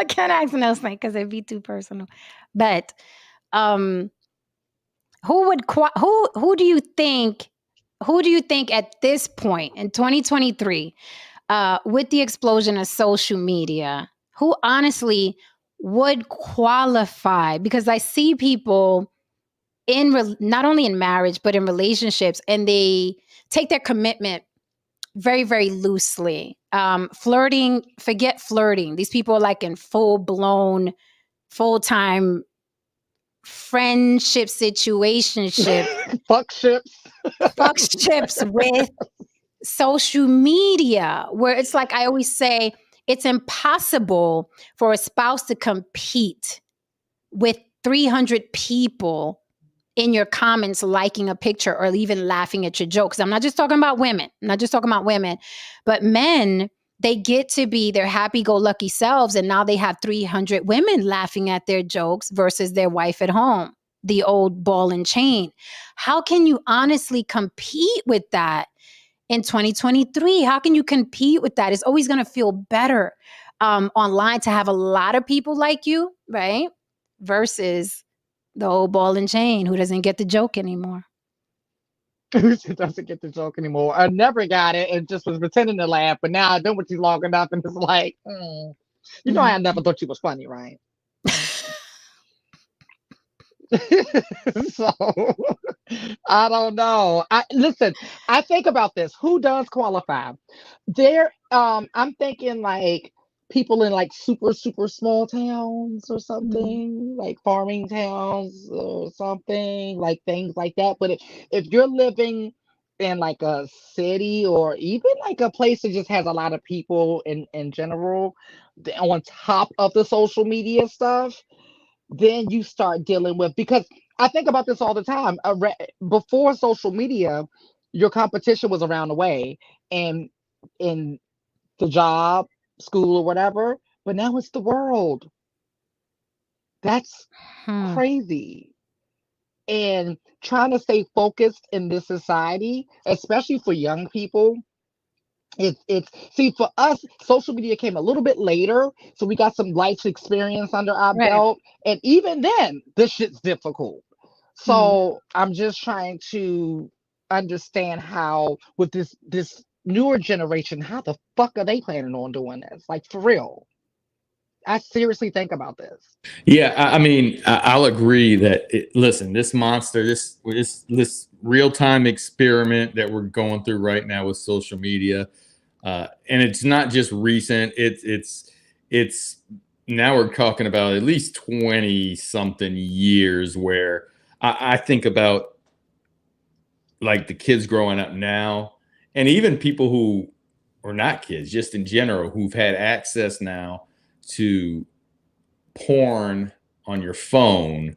can't ask another thing because it'd be too personal. But um, who do you think at this point in 2023, with the explosion of social media, who honestly would qualify? Because I see people not only in marriage but in relationships, and they take their commitment very, very loosely. Flirting, forget flirting. These people are like in full blown, full time friendship situationship, Fuck ships. fuck ships with social media, where it's like I always say, it's impossible for a spouse to compete with 300 people in your comments liking a picture or even laughing at your jokes. I'm not just talking about women. I'm not just talking about women, but men, they get to be their happy-go-lucky selves, and now they have 300 women laughing at their jokes versus their wife at home, the old ball and chain. How can you honestly compete with that in 2023? How can you compete with that? It's always going to feel better online to have a lot of people like you, right? Versus the old ball and chain who doesn't get the joke anymore. She doesn't get the joke anymore. I never got it and just was pretending to laugh, but now I know what you long enough and it's like, you know, Mhm. I never thought you was funny, right? So I don't know. I listen, I think about this. Who does qualify? I'm thinking like people in like super small towns or Mhm. something, like farming towns or something, like things like that. But if you're living in like a city or even like a place that just has a lot of people in general, on top of the social media stuff, then you start dealing with, because I think about this all the time. Before social media, your competition was around the way, and in the job, school, or whatever. But now it's the world. That's Hmm. crazy. And trying to stay focused in this society, especially for young people, it's see, for us, social media came a little bit later, so we got some life experience under our Right. belt, and even then this shit's difficult. Mhm. So I'm just trying to understand how, with this newer generation, how the fuck are they planning on doing this, like, for real. I seriously think about this. Yeah, I mean, I'll agree that. Listen, this monster, this real time experiment that we're going through right now with social media, and it's not just recent. It's now we're talking about at least 20 something years where I think about like the kids growing up now, and even people who are not kids, just in general, who've had access now to porn on your phone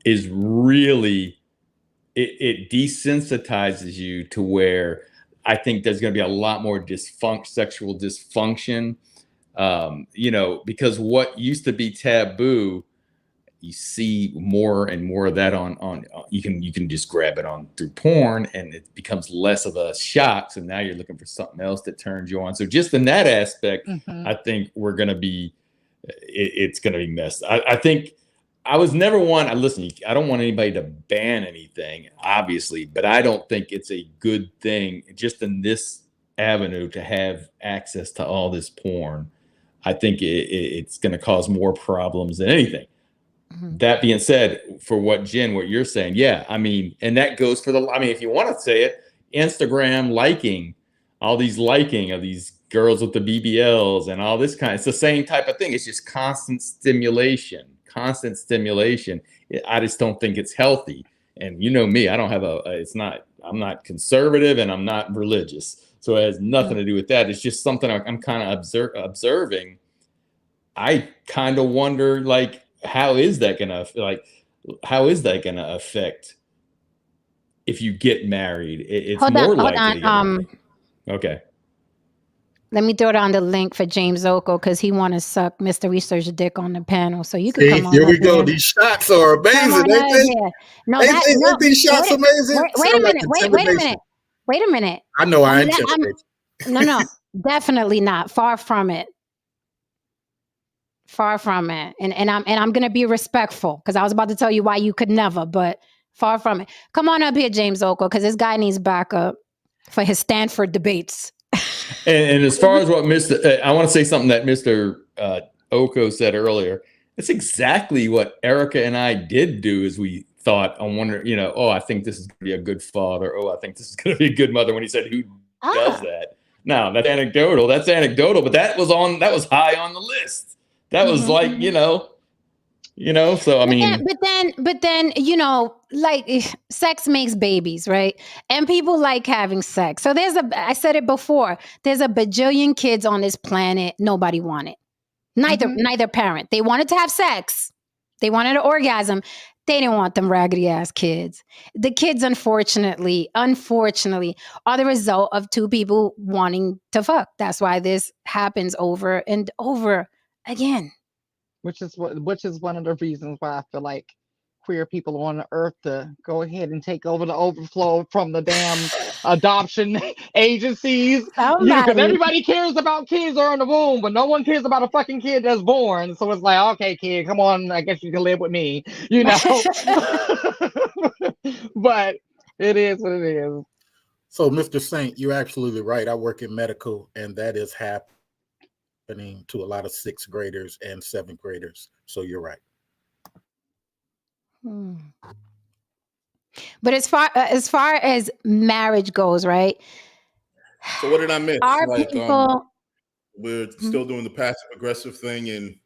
is really it desensitizes you to where I think there's going to be a lot more sexual dysfunction. Because what used to be taboo, you see more and more of that on you can just grab it on through porn, and it becomes less of a shock. So now you're looking for something else that turns you on. So just in that aspect, Hmm. I think we're going to be it's going to be messed. I think I was never one. Listen, I don't want anybody to ban anything, obviously, but I don't think it's a good thing just in this avenue to have access to all this porn. I think it's going to cause more problems than anything. Mhm. That being said, for what you're saying, yeah, I mean, and that goes for if you want to say it, Instagram liking, all these liking of these girls with the BBLs and all this it's the same type of thing. It's just constant stimulation, constant stimulation. I just don't think it's healthy. And you know me, I don't have I'm not conservative and I'm not religious. So it has nothing Mhm. to do with that. It's just something I'm kind of observing. I kind of wonder, like, how is that gonna affect if you get married? It's Hold on, more hold likely on. to get married. Okay. Let me throw down the link for James Oko because he want to suck Mr. Research dick on the panel. So you could See, come on here up we go. here. These shots are Come amazing, on ain't up they? here. No, that no. Ain't these shots amazing? Wait a Sound like minute. Wait a minute. intimidation. Wait a minute. I know I I'm intimidate. no, definitely not. Far from it. Far from it. And I'm gonna be respectful because I was about to tell you why you could never, but far from it. Come on up here, James Oko, because this guy needs backup for his Stanford debates. And as far as what I want to say something that Mr. Oko said earlier. It's exactly what Erica and I did do. Is we thought, I wonder, oh, I think this is going to be a good father. Oh, I think this is going to be a good mother. When he said, "Who does Ah. that?" Now that's anecdotal. That's anecdotal, but that was high on the list. That was Mhm. like, So I mean, But then, like sex makes babies, right? And people like having sex. So I said it before, there's a bajillion kids on this planet nobody wanted. Hmm. Neither parent. They wanted to have sex. They wanted an orgasm. They didn't want them raggedy ass kids. The kids, unfortunately, are the result of two people wanting to fuck. That's why this happens over and over again. Which is one of the reasons why I feel like queer people on the earth to go ahead and take over the overflow from the damn adoption agencies. Because Somebody. everybody cares about kids are in the womb, but no one cares about a fucking kid that's born. So it's like, okay, kid, come on, I guess you can live with me, you know. But it is what it is. So, Mr. Saint, you're absolutely right. I work in medical, and that is happening to a lot of sixth graders and seventh graders. So you're right. Hmm. But as far as marriage goes, right? So what did I miss? Are Like, people? we're Hmm? still doing the passive aggressive thing, and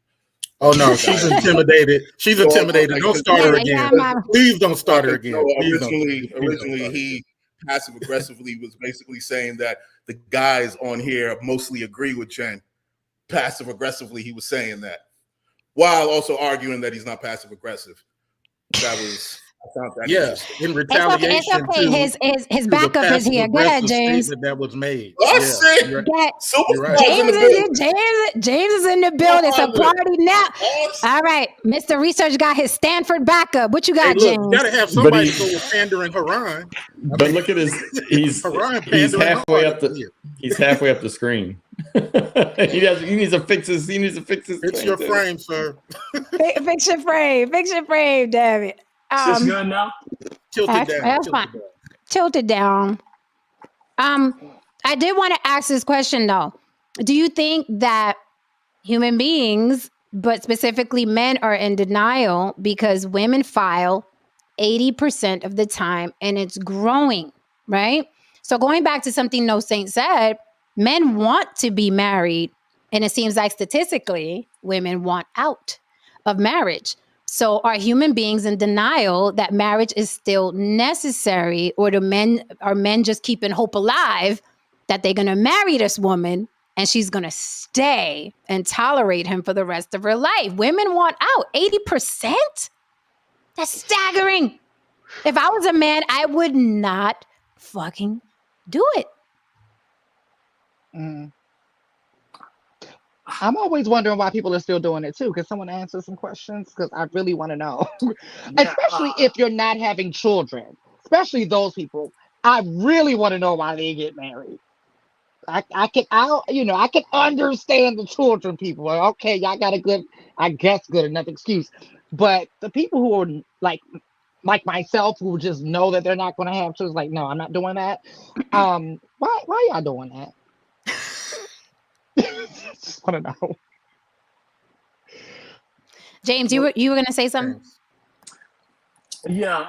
Oh no, the she's guy. intimidated. She's So, intimidated. like, Don't start her Yeah, again. yeah. My, Please don't start her okay, so again. Please don't originally start her again. he passive aggressively was basically saying that the guys on here mostly agree with Jen. Passive aggressively, he was saying that while also arguing that he's not passive aggressive. That was I found that Yeah, interesting. in It's okay. retaliation It's okay. His to the backup is passive here. Go ahead, aggressive James. statement that was made. Oh, Yeah, shit. you're right. Go ahead. You're right. Superstar's in James the is building. James is in the building. It's a Father. party now. Oh, shit. All right, Mr. Research got his Stanford backup. What you Hey, got, look, you James? gotta have But somebody he, to go with pandering Haran. I but mean, look at his. He's Haran he's pandering halfway hard up up the. here. He's halfway up the screen. He needs to fix his. He needs to fix his. It's thing your too. frame, sir. Fix your frame. Fix your frame, damn it. Is this good now? Tilt it down. That's Tilt fine. it down. Tilt it down. I did want to ask this question though. Do you think that human beings, but specifically men, are in denial because women file 80% of the time and it's growing, right? So going back to something No Saint said, men want to be married, and it seems like statistically women want out of marriage. So are human beings in denial that marriage is still necessary, or are men just keeping hope alive that they're going to marry this woman and she's going to stay and tolerate him for the rest of her life? Women want out. 80%? That's staggering. If I was a man, I would not fucking do it. Mm. I'm always wondering why people are still doing it too. Can someone answer some questions? Because I really want to know. Yeah. Especially if you're not having children. Especially those people. I really want to know why they get married. I can understand the children people. Like, okay, y'all got a good, I guess good enough excuse. But the people who are like myself, who just know that they're not going to have children, like, no, I'm not doing that. Why y'all doing that? Just want to know. James, you were going to say something? Yeah.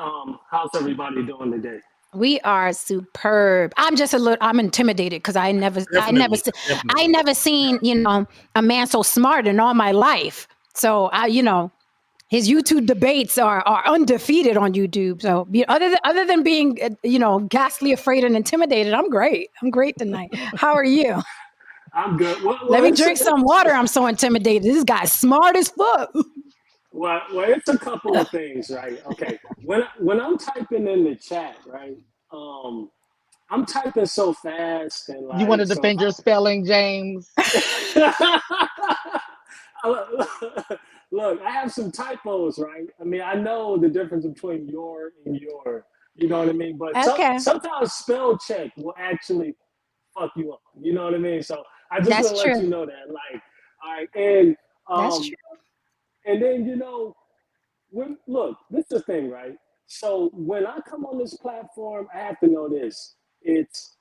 How's everybody doing today? We are superb. I'm intimidated because I never seen, a man so smart in all my life. So his YouTube debates are undefeated on YouTube. So other than being, ghastly afraid and intimidated, I'm great. I'm great tonight. How are you? I'm good. Let me drink some water. I'm so intimidated. This guy's smart as fuck. Well, it's a couple of things, right? Okay, when I'm typing in the chat, right? I'm typing so fast and You want to so defend your spelling, James? Look, I have some typos, right? I mean, I know the difference between your and your. You know what I mean? But Okay. sometimes spell check will actually fuck you up. You know what I mean? So I just want to let you know that. Like, all right, and That's true. and then look, this is the thing, right? So when I come on this platform, I have to know this. It's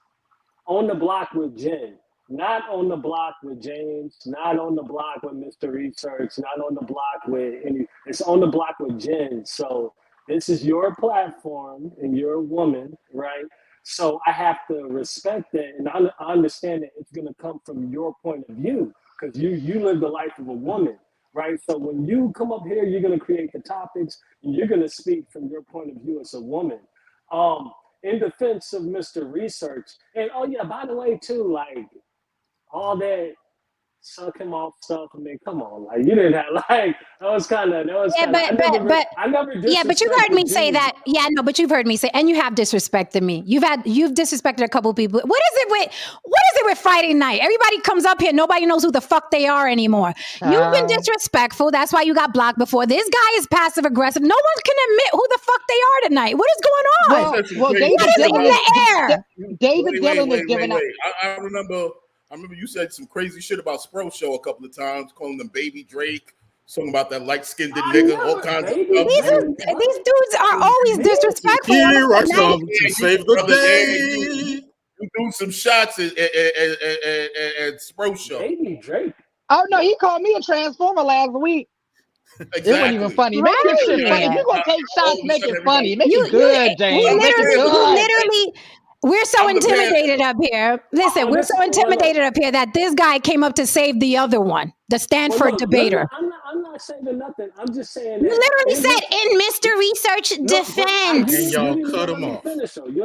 on the block with Jen, not on the block with James, not on the block with Mr. Research, not on the block with any. It's on the block with Jen. So this is your platform and you're a woman, right? So I have to respect that, and I understand that it's going to come from your point of view because you live the life of a woman, right? So when you come up here, you're going to create the topics, and you're going to speak from your point of view as a woman. In defense of Mr. Research, and oh yeah, by the way too, like all that suck him off stuff. I mean, come on, like you didn't have like that was kind of. I never yeah, but you've heard me say you. that. Yeah, no, but you've heard me say, and you have disrespected me. You've disrespected a couple people. What is it with Friday night? Everybody comes up here, nobody knows who the fuck they are anymore. You've been disrespectful. That's why you got blocked before. This guy is passive aggressive. No one can admit who the fuck they are tonight. What is going on? Well, David Dillon in the air. David Dillon is giving up. I remember you said some crazy shit about Spro Show a couple of times, calling them Baby Drake, something about that light-skinned nigga, all kinds of stuff. These dudes are always disrespectful. Here I come to save the day. You do some shots at Spro Show. Baby Drake. Oh no, he called me a transformer last week. Exactly. It wasn't even funny. Make your shit funny. If you're gonna take shots, make it funny. Make it good, James. We're so intimidated up here. Listen, we're so intimidated up here that this guy came up to save the other one, the Stanford debater. I'm not saying nothing. I'm just saying you literally said in Mr. Research defense. And y'all cut him off. You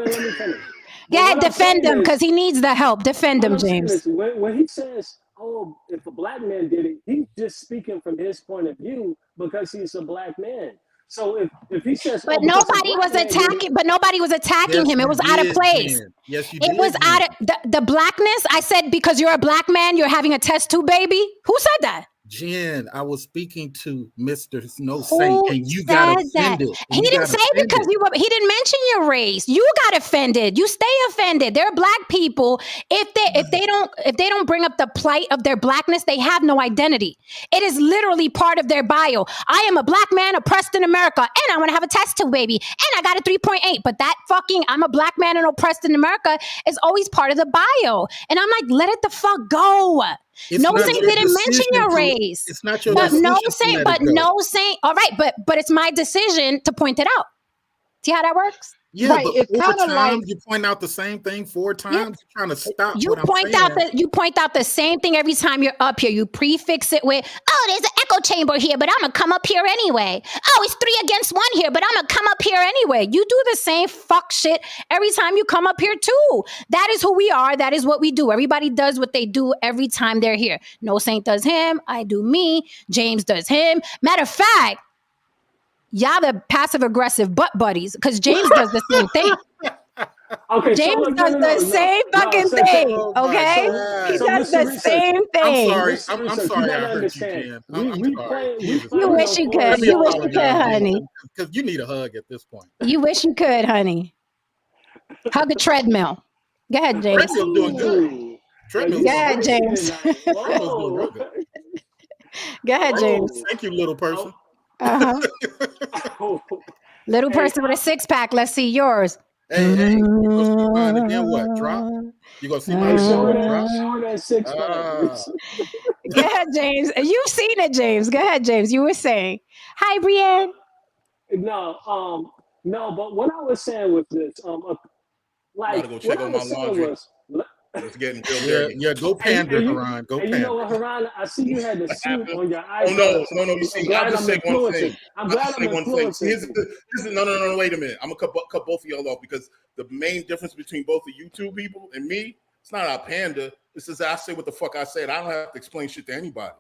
ain't let me finish. Yeah, defend him because he needs the help. Defend him, James. When he says, "Oh, if a black man did it," he's just speaking from his point of view because he's a black man. So if he says, But oh, because a nobody black was man, attacking. But nobody was attacking Yes, him. It you was out of did, place. Jen. Yes, you It did. was out Jen. of the blackness. I said because you're a black man, you're having a test tube baby. Who said that? Jen, I was speaking to Mr. No Saint, Who and you got said that? offended. He didn't say because you were. He didn't mention your race. You got offended. You stay offended. They're black people. If they don't bring up the plight of their blackness, they have no identity. It is literally part of their bio. I am a black man oppressed in America, and I want to have a test tube baby, and I got a 3.8. But that fucking I'm a black man and oppressed in America is always part of the bio, and I'm like, let it the fuck go. It's No not Saint your didn't mention decision your to- race. It's not your But decision no to Saint, let but it go. no Saint. All right, but it's my decision to point it out. See how that works? Yeah, Right, but it's 4 kinda times like- you point out the same thing 4 times. You're trying to stop You what I'm point saying. out the same thing every time you're up here. You prefix it with, oh, there's an echo chamber here, but I'm gonna come up here anyway. Oh, it's 3 against 1 here, but I'm gonna come up here anyway. You do the same fuck shit every time you come up here too. That is who we are. That is what we do. Everybody does what they do every time they're here. No Saint does him. I do me. James does him. Matter of fact, y'all the passive aggressive butt buddies because James does the same thing. okay, James so look, does the same fucking so- thing. Oh my Okay, God. he So does Mr. the Research, same thing. I'm sorry. Mr. I'm Research, sorry you I gotta hurt you, understand. Jen. We I'm sorry. play. We Jesus. play You no wish you course. could. Let me You wish you could, apologize, honey. because you need a hug at this point. You wish you could, honey. Hug a treadmill. Go ahead, James. Treadmill's doing good. Ooh. Treadmill's Yeah, doing James. Like, Treadmill's doing real whoa. good. Go ahead, James. Thank you, little person. Uh-huh. Oh. Little Hey, person with a 6-pack. Let's see yours. Hey, you gonna see mine again? What? Drop? You gonna see mine Hey, show again? that, Drop? show that 6-pack. Ah. Go ahead, James. You've seen it, James. Go ahead, James. You were saying. Hi, Brienne. No, but what I was saying with this, like, Gotta go check what I on my was saying laundry. was, It's getting real Yeah, dirty. yeah. Go pander, Haran. Go and pander. you know what, Haran, I see you had the suit on your Oh iPad. no. You see, I'll just say one thing. I'm glad I'm influencing. No. Wait a minute. I'm gonna cut both of y'all off because the main difference between both of you two people and me, it's not our panda. It's just I say what the fuck I said. I don't have to explain shit to anybody.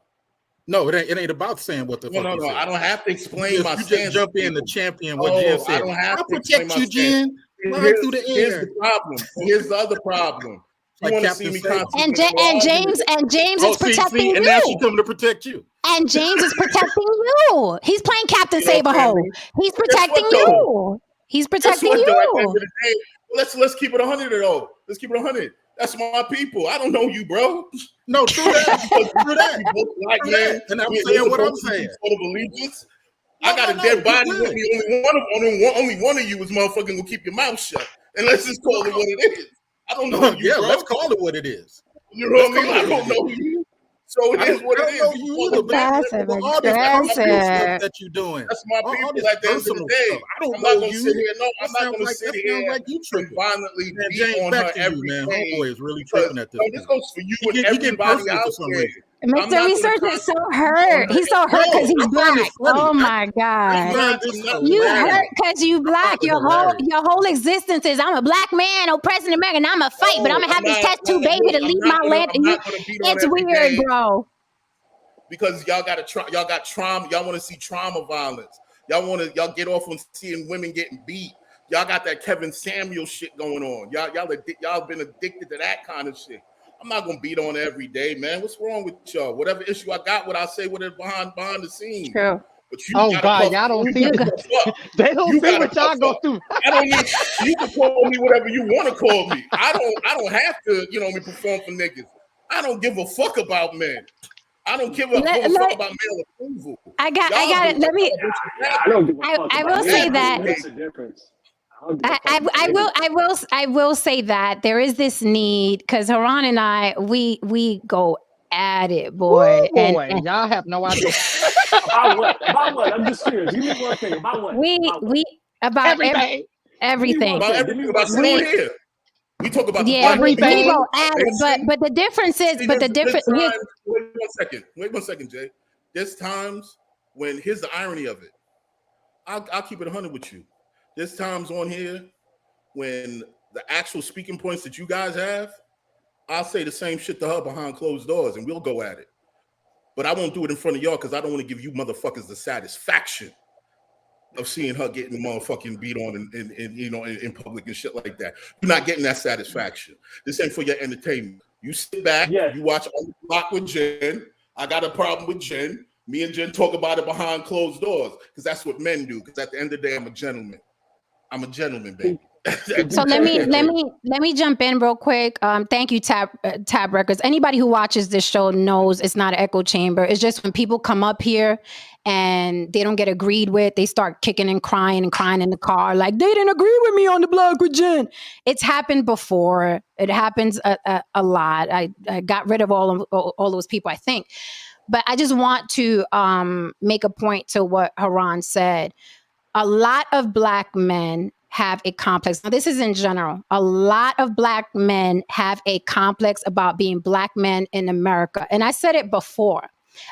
No, it ain't about saying what the fuck. No. I don't have to explain You my just stance. jump in the champion. What Jen said. I don't have I'll to explain protect my you, stance. Jen. Fly through the Here's air. the problem. Here's the other problem. You Like want to Captain see me Sable. constantly And James is protecting and now you. she coming to protect you. And James is protecting you. He's playing Captain Saberho. He's protecting what, though? you. He's Guess protecting what, though? At the end you. of the day, let's keep it 100 though. Let's keep it 100. That's my people. I don't know you, bro. No, true that. True that. We both black True men. that. And I'm We're saying what I'm supposed to be saying. Sort of allegiance. No, I got no, a dead no, body you're with good. me. Only one of you is motherfucking gonna keep your mouth shut. And let's just call it what it is. I don't know you, Yeah, bro. let's call it what it is. You know what I let's mean? call I it don't what it know you. So it is what it is. I don't know you either, but Passive all this aggressive. personal stuff that you're doing. That's my All people this at the end of the personal day. stuff. I don't I'm know not gonna you. sit here. No, That I'm not sounds gonna like- sit that here sounds like you and tripping. violently Man, beat James, on back her to you, every man. day. Homeboy is really tripping at this No, this point. goes for you He and getting everybody personal for out some there. reason. I'm Mr. not Research gonna is so hurt. He's so hurt because No, he's I find black. it funny. Oh my I God. find this You hilarious. hurt because you black. it Your hilarious. whole existence is I'm a black man oppressed in America and I'm a fight, but I'm gonna have this tattoo baby to leave my land. I'm not gonna beat on It's every weird, day bro. because y'all got trauma. Y'all want to see trauma violence. Y'all get off on seeing women getting beat. Y'all got that Kevin Samuel shit going on. Y'all been addicted to that kind of shit. I'm not gonna beat on it every day, man. What's wrong with y'all? Whatever issue I got, what I say with it behind the scenes. True. But you Oh gotta God, puff- y'all don't you see gotta it. puff up. They don't You see gotta what y'all puff go up. through. I don't need. You can call me whatever you want to call me. I don't have to. Perform for niggas. I don't give a fuck about men. I don't give a fuck about male approval. I got it. Let me. I don't give a fuck I about will that. say that. What's the difference? I don't give a fuck about niggas. I will say that there is this need because Haran and I we go at it, boy. Ooh, boy, y'all have no idea. About what? About what? I'm just curious. Give me one thing. About what? About Everything. everything. About everything about sitting here. We talk about Yeah, the black we people. go at it, but the difference is, See, but the there's difference. times- Wait one second, Jay. There's times when here's the irony of it. I'll keep it 100 with you. There's times on here when the actual speaking points that you guys have, I'll say the same shit to her behind closed doors, and we'll go at it. But I won't do it in front of y'all because I don't want to give you motherfuckers the satisfaction. of seeing her getting motherfucking beat on in public and shit like that. You're not getting that satisfaction. This ain't for your entertainment. You sit back, you watch On the Block with Jen. I got a problem with Jen. Me and Jen talk about it behind closed doors because that's what men do. Because at the end of the day, I'm a gentleman. I'm a gentleman, baby. So let me jump in real quick. Thank you, Tab Records. Anybody who watches this show knows it's not an echo chamber. It's just when people come up here and they don't get agreed with, they start kicking and crying in the car, like they didn't agree with me on the block with Jen. It's happened before. It happens a lot. I got rid of all those people, I think. But I just want to make a point to what Haran said. A lot of Black men have a complex. Now, this is in general. A lot of Black men have a complex about being Black men in America. And I said it before.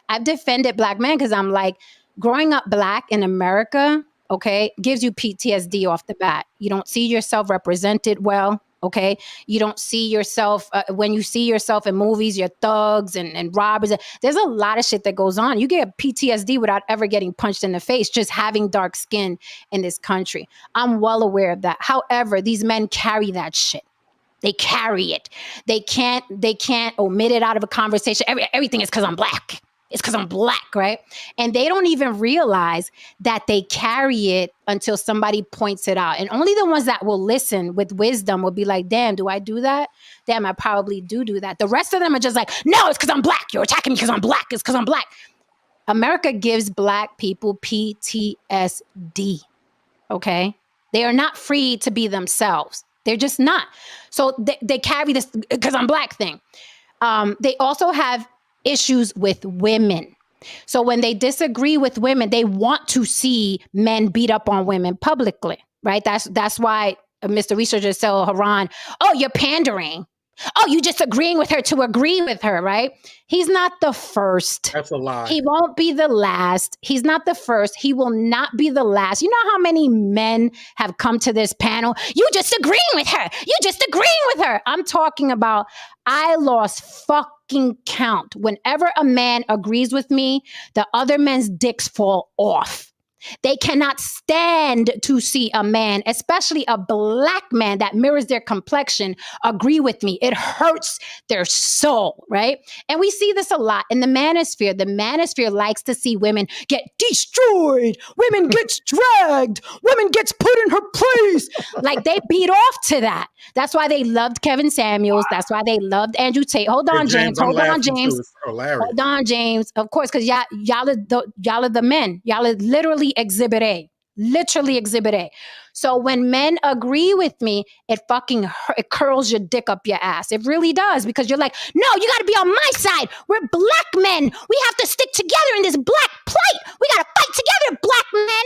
I've defended Black men because I'm like, growing up Black in America, okay, gives you PTSD off the bat. You don't see yourself represented well. Okay, you don't see yourself when you see yourself in movies, you're thugs and robbers. There's a lot of shit that goes on. You get PTSD without ever getting punched in the face, just having dark skin in this country. I'm well aware of that. However, these men carry that shit. They carry it. They can't omit it out of a conversation. Everything is because I'm Black. It's because I'm Black, right? And they don't even realize that they carry it until somebody points it out. And only the ones that will listen with wisdom will be like, damn, do I do that? Damn, I probably do that. The rest of them are just like, no, it's because I'm Black. You're attacking me because I'm Black. It's because I'm Black. America gives Black people PTSD, okay? They are not free to be themselves. They're just not. So they carry this because I'm Black thing. They also have issues with women. So when they disagree with women, they want to see men beat up on women publicly, right? That's why Mr. Researcher said, Haran, oh, you're pandering. Oh, you just agreeing with her to agree with her, right? He's not the first. That's a lie. He won't be the last. He's not the first. He will not be the last. You know how many men have come to this panel? You just agreeing with her. You just agreeing with her. I'm talking about, I lost fucking count. Whenever a man agrees with me, the other men's dicks fall off. They cannot stand to see a man, especially a Black man that mirrors their complexion, agree with me. It hurts their soul, right? And we see this a lot in the manosphere. The manosphere likes to see women get destroyed. Women gets dragged. Women gets put in her place. Like they beat off to that. That's why they loved Kevin Samuels. That's why they loved Andrew Tate. Hold on, James. Hold on, James. Hold on, James. Of course, because y'all are the men. Y'all are literally Exhibit A. Literally Exhibit A. So when men agree with me, it fucking it curls your dick up your ass. It really does, because you're like, no, you got to be on my side. We're Black men. We have to stick together in this Black plight. We got to fight together, Black men.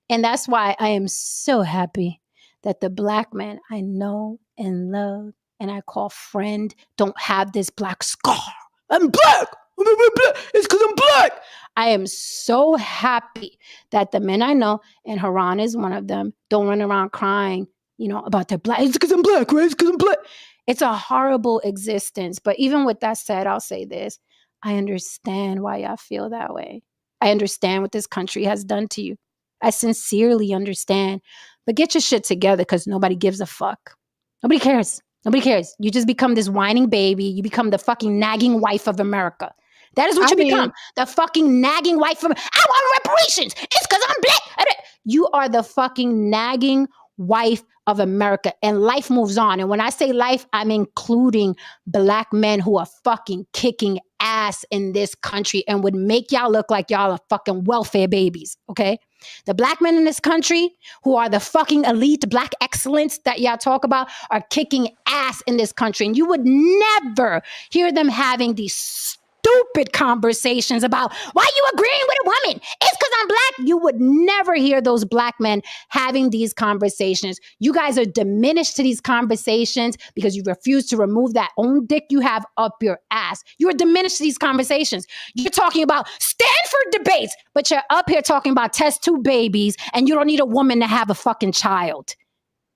And that's why I am so happy that the Black men I know and love and I call friend don't have this Black scar. I'm Black. It's because I'm Black. I am so happy that the men I know, and Haran is one of them, don't run around crying, about their Black. It's because I'm Black, right? It's because I'm Black. It's a horrible existence. But even with that said, I'll say this. I understand why y'all feel that way. I understand what this country has done to you. I sincerely understand. But get your shit together, because nobody gives a fuck. Nobody cares. Nobody cares. You just become this whining baby. You become the fucking nagging wife of America. That is what you become. The fucking nagging wife of, I want reparations. It's because I'm Black. You are the fucking nagging wife of America, and life moves on. And when I say life, I'm including Black men who are fucking kicking ass in this country and would make y'all look like y'all are fucking welfare babies, okay? The Black men in this country who are the fucking elite Black excellence that y'all talk about are kicking ass in this country. And you would never hear them having these stupid conversations about why you agreeing with a woman. It's because I'm Black. You would never hear those Black men having these conversations. You guys are diminished to these conversations because you refuse to remove that own dick you have up your ass. You are diminished to these conversations. You're talking about Stanford debates, but you're up here talking about test tube babies, and you don't need a woman to have a fucking child.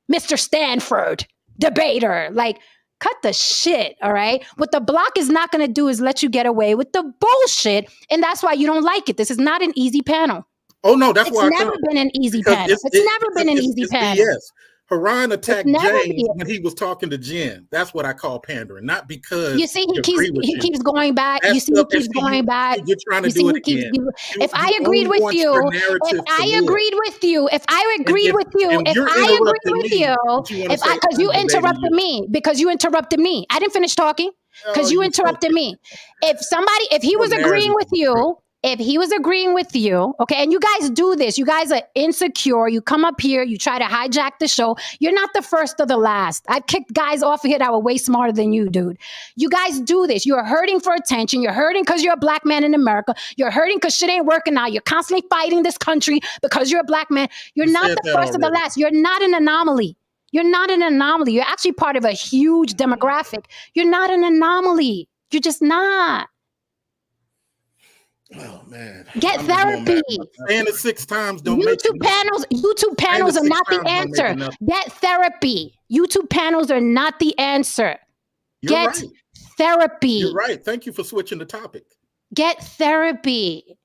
Mr. Stanford debater, cut the shit, all right? What the block is not going to do is let you get away with the bullshit, and that's why you don't like it. This is not an easy panel. Oh no, that's It's why I never come. been an easy Because panel. It's never been an easy it's panel. BS. Haran attacked never James BS. when he was talking to Jen. That's what I call pandering, not because You see, he agree with he you. keeps going back. That You see, stuff, he keeps going back. you're trying to You see, do it he keeps. again. If I You agreed only with want you, your if narrative to I live. agreed with you, if I agreed with you, and if you're I agreed interrupting with me, you, but you want to if say I, because I'm you debating interrupted you. me, because you interrupted me. I didn't finish talking because Oh, you you so interrupted me. If he Your was agreeing narrative with is true. you, if he was agreeing with you, okay, and you guys do this, you guys are insecure. You come up here, you try to hijack the show. You're not the first or the last. I've kicked guys off of here that were way smarter than you, dude. You guys do this. You're hurting for attention. You're hurting because you're a black man in America. You're hurting because shit ain't working out. You're constantly fighting this country because you're a black man. You're You not said the that first or the already. last. You're not an anomaly. You're not an anomaly. You're actually part of a huge demographic. You're not an anomaly. You're just not. Oh man, Get I'm just more mad therapy. at myself. Saying it 6 times don't make it YouTube panels are six not the times don't make answer. it nothing. Get therapy. YouTube panels are not the answer. You're Get right. therapy. You're right. Thank you for switching the topic. Get therapy.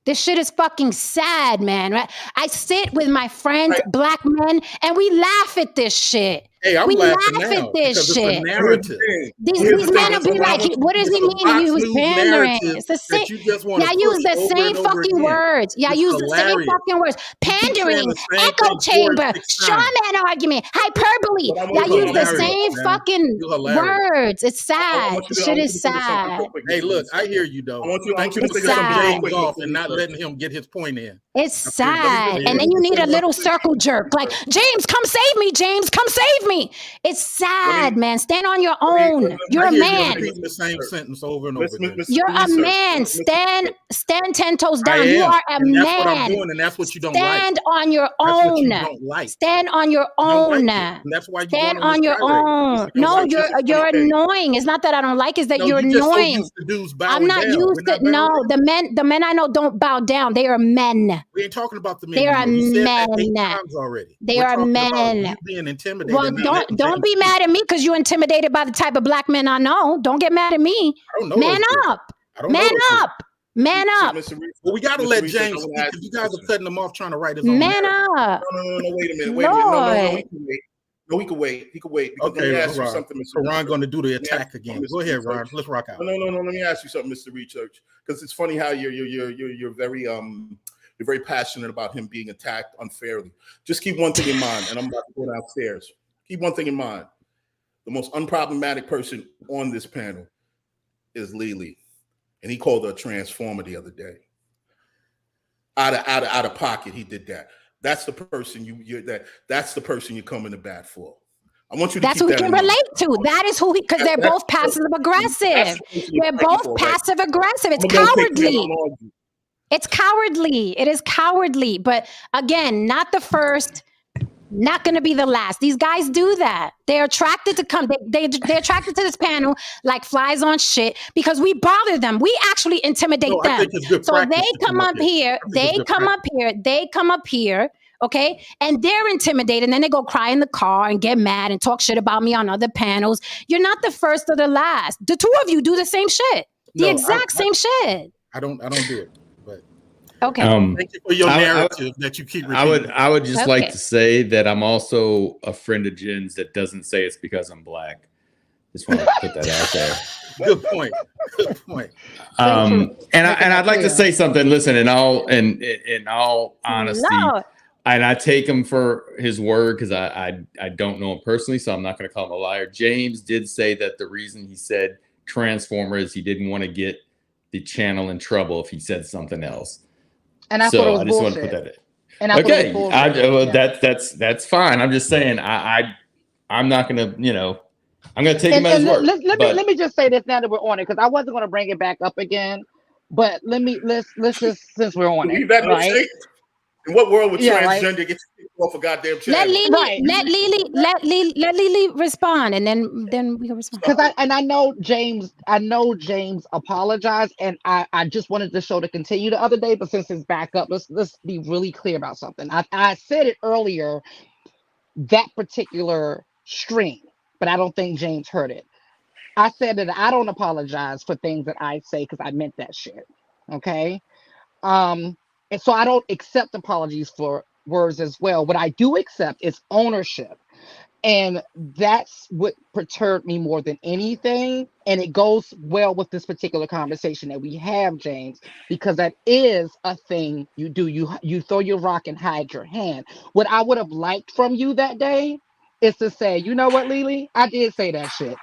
This shit is fucking sad, man. Right? I sit with my friends, Right. black men, and we laugh at this shit. Hey, I'm We laughing laugh now at this because it's shit. a narrative. These men will be like, what does he mean he was pandering? It's the same. that you just want Yeah, to use push the over same and over fucking again. words. Yeah, It's use the same hilarious. fucking words. You keep saying Pandering, the same echo thing 4 and chamber, 6 straw times. man argument, hyperbole. But I want Yeah, you to use the hilarious, same man. fucking You're hilarious. words. It's I sad. want you The to, I shit want you is to think of something sad. real quick. Hey, Mr. look, Reese. I hear you though. I want you Thank to you for It's think of cutting something real sad. James quick, off Mr. and not Reese. letting him get his point in. It's I appreciate sad. it. And then you need a little circle jerk. Like, James, come save me. James, come save me. It's sad, man. Stand on your own. You're I a hear you man. repeating the same sentence over and over again. You're a man. Stand 10 toes I down. You am, are a and that's what I'm man. doing, and that's what you don't like. Stand on your That's what you own. don't like. Stand on your You don't own. like it, and that's why you're Stand going on on this your tirade. own. You don't No, like this you're funny thing. annoying. It's not that I don't like, it's that No, you're you just so annoying. used to dudes bowing I'm not down. used We're to not no, bowing. the men I know don't bow down. They are men. We ain't talking about the men. They are anymore. You said that 8 men. times already. They We're are talking about men. you being intimidated. Well, and not letting don't James be speak. mad at me because you're intimidated by the type of black men I know. Don't get mad at me. I don't know Man those people. up. I don't know Man those people. up. Man up. Mr. Reese, Well, we got to Mr. let Reese, James I speak wanna ask because you you a guys are question. cutting him off trying to write his own Man narrative. up. No, wait a minute. Wait a minute. No, he Lord. can wait. No, he can wait. He can wait. Because let Okay, me ask you Ron. something, Mr. So Ron Research. going to do the Let me ask attack you again. something, Go Mr. ahead, Research. Ron. Let's rock out. No. Let me ask you something, Mr. Research, because it's funny how you're very passionate about him being attacked unfairly. Just keep one thing in mind, and I'm about to go downstairs. Keep one thing in mind: the most unproblematic person on this panel is Lily, and he called her a transformer the other day. Out of pocket, he did that. That's the person that's the person you come in the bat for. I want you to That's keep who he that can in mind. relate to. That is who he, because they're That's both passive aggressive. They're both passive aggressive. It's cowardly. It's cowardly. It is cowardly. But again, not the first, not going to be the last. These guys do that. They're attracted to come. They're attracted to this panel like flies on shit because we bother them. We actually intimidate No, I them. think it's good So practice they to come up here. They come up here. Okay. And they're intimidated. And then they go cry in the car and get mad and talk shit about me on other panels. You're not the first or the last. The two of you do the same shit. The exact same shit. I don't do it. But okay. Thank you for your narrative that you keep repeating. I would just like to say that I'm also a friend of Jen's that doesn't say it's because I'm black. Just want to put that out there. Good point. Good point. And I'd like to say something. Listen, in all honesty, No. and I take him for his word because I don't know him personally, so I'm not going to call him a liar. James did say that the reason he said transformer is he didn't want to get the channel in trouble if he said something else. And I thought it was I just want bullshit. to put that in. And I thought it was bullshit. That's fine. I'm just saying I'm not gonna, I'm gonna take him at his word. Let me just say this now that we're on it, because I wasn't gonna bring it back up again. But let's just, since we're on it, right? In what world would transgender get kicked off a goddamn channel? Let Lily respond, and then we can respond. Because I know James apologized, and I just wanted the show to continue the other day, but since it's back up, let's be really clear about something. I said it earlier, that particular stream, but I don't think James heard it. I said that I don't apologize for things that I say because I meant that shit. Okay. And so I don't accept apologies for words as well. What I do accept is ownership. And that's what perturbed me more than anything. And it goes well with this particular conversation that we have, James, because that is a thing you do. You throw your rock and hide your hand. What I would have liked from you that day is to say, you know what, Lily, I did say that shit.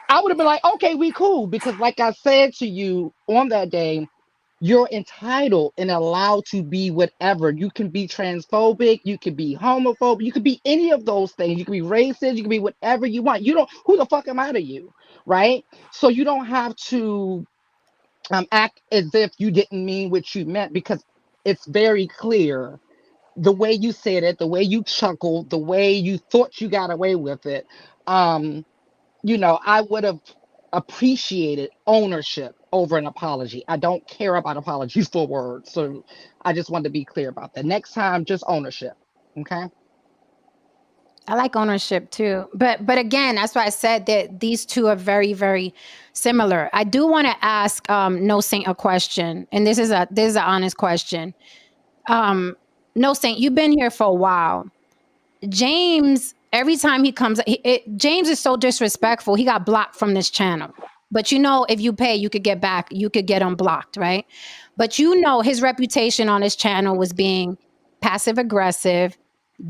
I would have been like, okay, we cool. Because like I said to you on that day, you're entitled and allowed to be whatever. You can be transphobic, you can be homophobic, you can be any of those things. You can be racist, you can be whatever you want. You don't, who the fuck am I to you? Right? So you don't have to act as if you didn't mean what you meant, because it's very clear the way you said it, the way you chuckled, the way you thought you got away with it. Um, I would have appreciated ownership over an apology. I don't care about apologies for words. So I just wanted to be clear about that. Next time, just ownership. Okay. I like ownership too. But again, that's why I said that these two are very, very similar. I do want to ask No Saint a question. And this is an honest question. No Saint, you've been here for a while. James, every time he comes, James is so disrespectful. He got blocked from this channel. But if you pay, you could get back, you could get unblocked, right? But his reputation on his channel was being passive aggressive,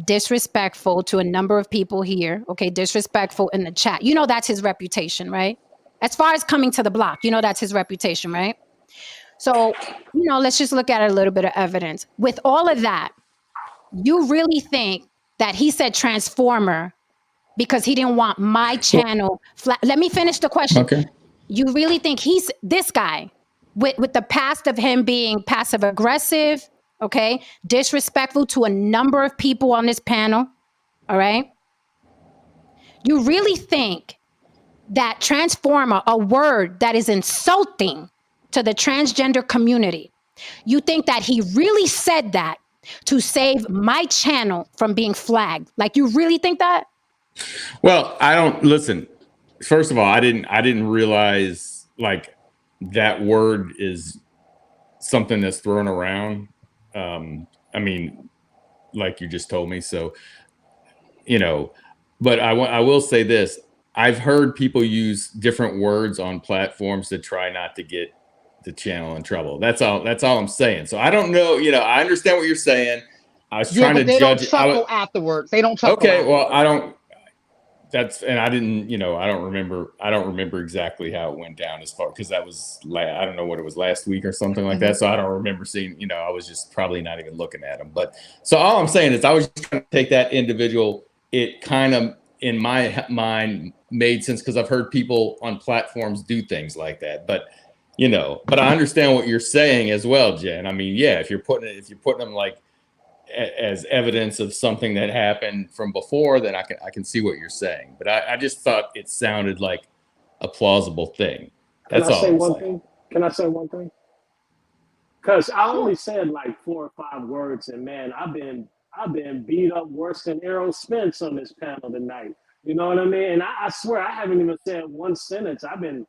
disrespectful to a number of people here. Okay, disrespectful in the chat. That's his reputation, right? As far as coming to the block, that's his reputation, right? So, let's just look at a little bit of evidence. With all of that, you really think that he said transformer because he didn't want my channel flat? Let me finish the question. Okay. You really think he's this guy with the past of him being passive aggressive, okay, disrespectful to a number of people on this panel, all right? You really think that transformer, a word that is insulting to the transgender community, you think that he really said that to save my channel from being flagged? Like, you really think that? Well, I don't listen. First of all, I didn't realize like that word is something that's thrown around. I mean, like you just told me. So, but I will say this. I've heard people use different words on platforms to try not to get the channel in trouble. That's all I'm saying. So I don't know. I understand what you're saying. I was trying But to they don't judge it. chuckle afterwards. They don't chuckle. Okay, afterwards. well, I don't. And I didn't. I don't remember. I don't remember exactly how it went down as far, because that was I don't know what it was, last week or something like that. So I don't remember seeing. I was just probably not even looking at them. But so all I'm saying is I was just trying to take that individual. It kind of in my mind made sense because I've heard people on platforms do things like that. But but I understand what you're saying as well, Jen. I mean, yeah, if you're putting them like as evidence of something that happened from before, then I can see what you're saying. But I just thought it sounded like a plausible thing. That's all I'm saying. Can I say one thing? Because I Sure. only said like 4 or 5 words, and man, I've been beat up worse than Errol Spence on this panel tonight. You know what I mean? And I swear I haven't even said one sentence. I've been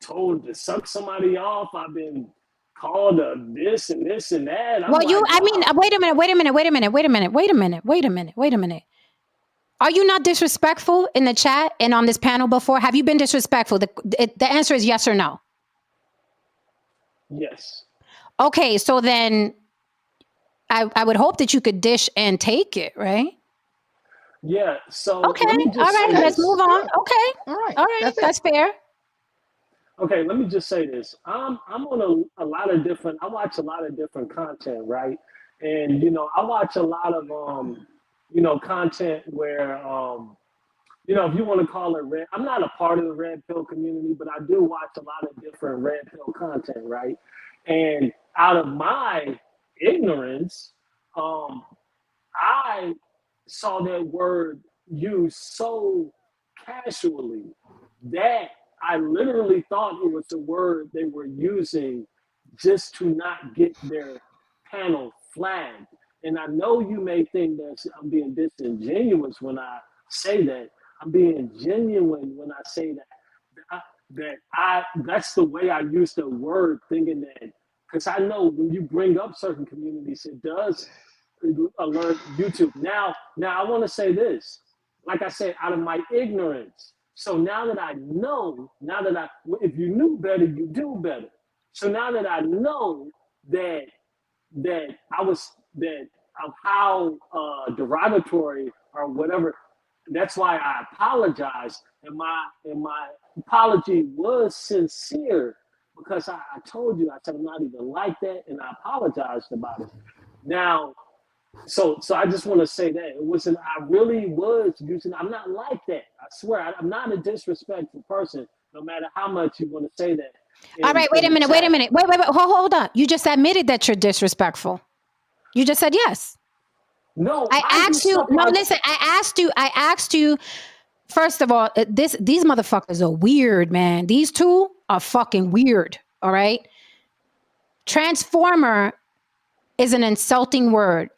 told to suck somebody off. I've been called a this and this and that. Well, wait a minute. Are you not disrespectful in the chat and on this panel before? Have you been disrespectful? The answer is yes or no. Yes. Okay, so then I would hope that you could dish and take it, right? Yeah. So okay, all right, let's move on. Okay, all right, that's fair. Okay, let me just say this. I'm on a lot of different. I watch a lot of different content, right? And I watch a lot of content where if you want to call it red. I'm not a part of the red pill community, but I do watch a lot of different red pill content, right? And out of my ignorance, I saw that word used so casually that I literally thought it was a word they were using just to not get their panel flagged. And I know you may think that I'm being disingenuous when I say that. I'm being genuine when I say that. That's the way I use the word, thinking that because I know when you bring up certain communities, it does alert YouTube. Now I want to say this, like I said, out of my ignorance. So now that I know, if you knew better, you do better. So now that I know that I was that of how derogatory or whatever, that's why I apologized, and my apology was sincere because I told you, I said I'm not even like that, and I apologized about it. Now, so I just want to say that it wasn't. I really was using. I'm not like that. I swear, I'm not a disrespectful person. No matter how much you want to say that. All right, wait a minute. Wait. Hold on. You just admitted that you're disrespectful. You just said yes. No, I asked you. No, listen. I asked you. First of all, these motherfuckers are weird, man. These two are fucking weird. All right. Transformer is an insulting word.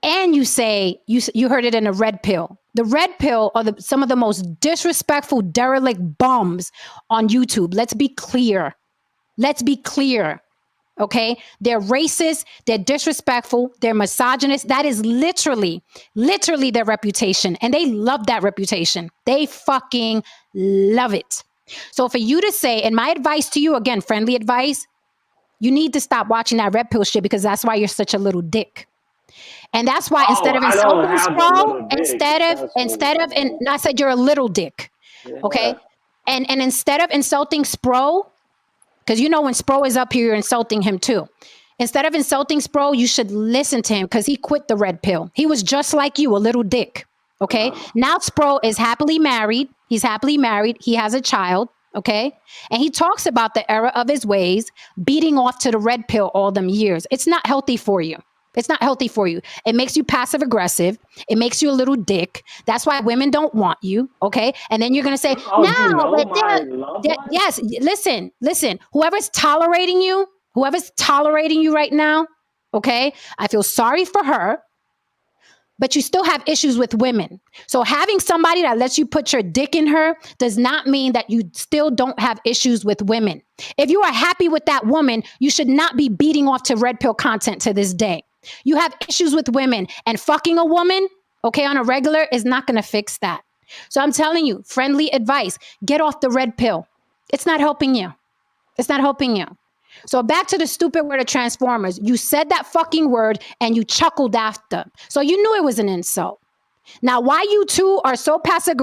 And you say you heard it in a red pill. The red pill are some of the most disrespectful, derelict bums on YouTube. Let's be clear. Okay? They're racist, they're disrespectful, they're misogynist. That is literally their reputation. And they love that reputation. They fucking love it. So for you to say, and my advice to you, again, friendly advice, you need to stop watching that red pill shit because that's why you're such a little dick. And that's why instead of insulting Spro, and I said you're a little dick, okay? And instead of insulting Spro, because you know when Spro is up here, you're insulting him too. Instead of insulting Spro, you should listen to him because he quit the red pill. He was just like you, a little dick, okay? Now Spro is happily married. He's happily married. He has a child, okay? And he talks about the error of his ways, beating off to the red pill all them years. It's not healthy for you. It's not healthy for you. It makes you passive aggressive. It makes you a little dick. That's why women don't want you. Okay. And then you're going to say, yes, listen, whoever's tolerating you right now. Okay. I feel sorry for her, but you still have issues with women. So having somebody that lets you put your dick in her does not mean that you still don't have issues with women. If you are happy with that woman, you should not be beating off to red pill content to this day. You have issues with women, and fucking a woman, okay, on a regular is not going to fix that. So I'm telling you, friendly advice, get off the red pill. It's not helping you. So back to the stupid word of Transformers. You said that fucking word and you chuckled after. So you knew it was an insult. Now, why you two are so passive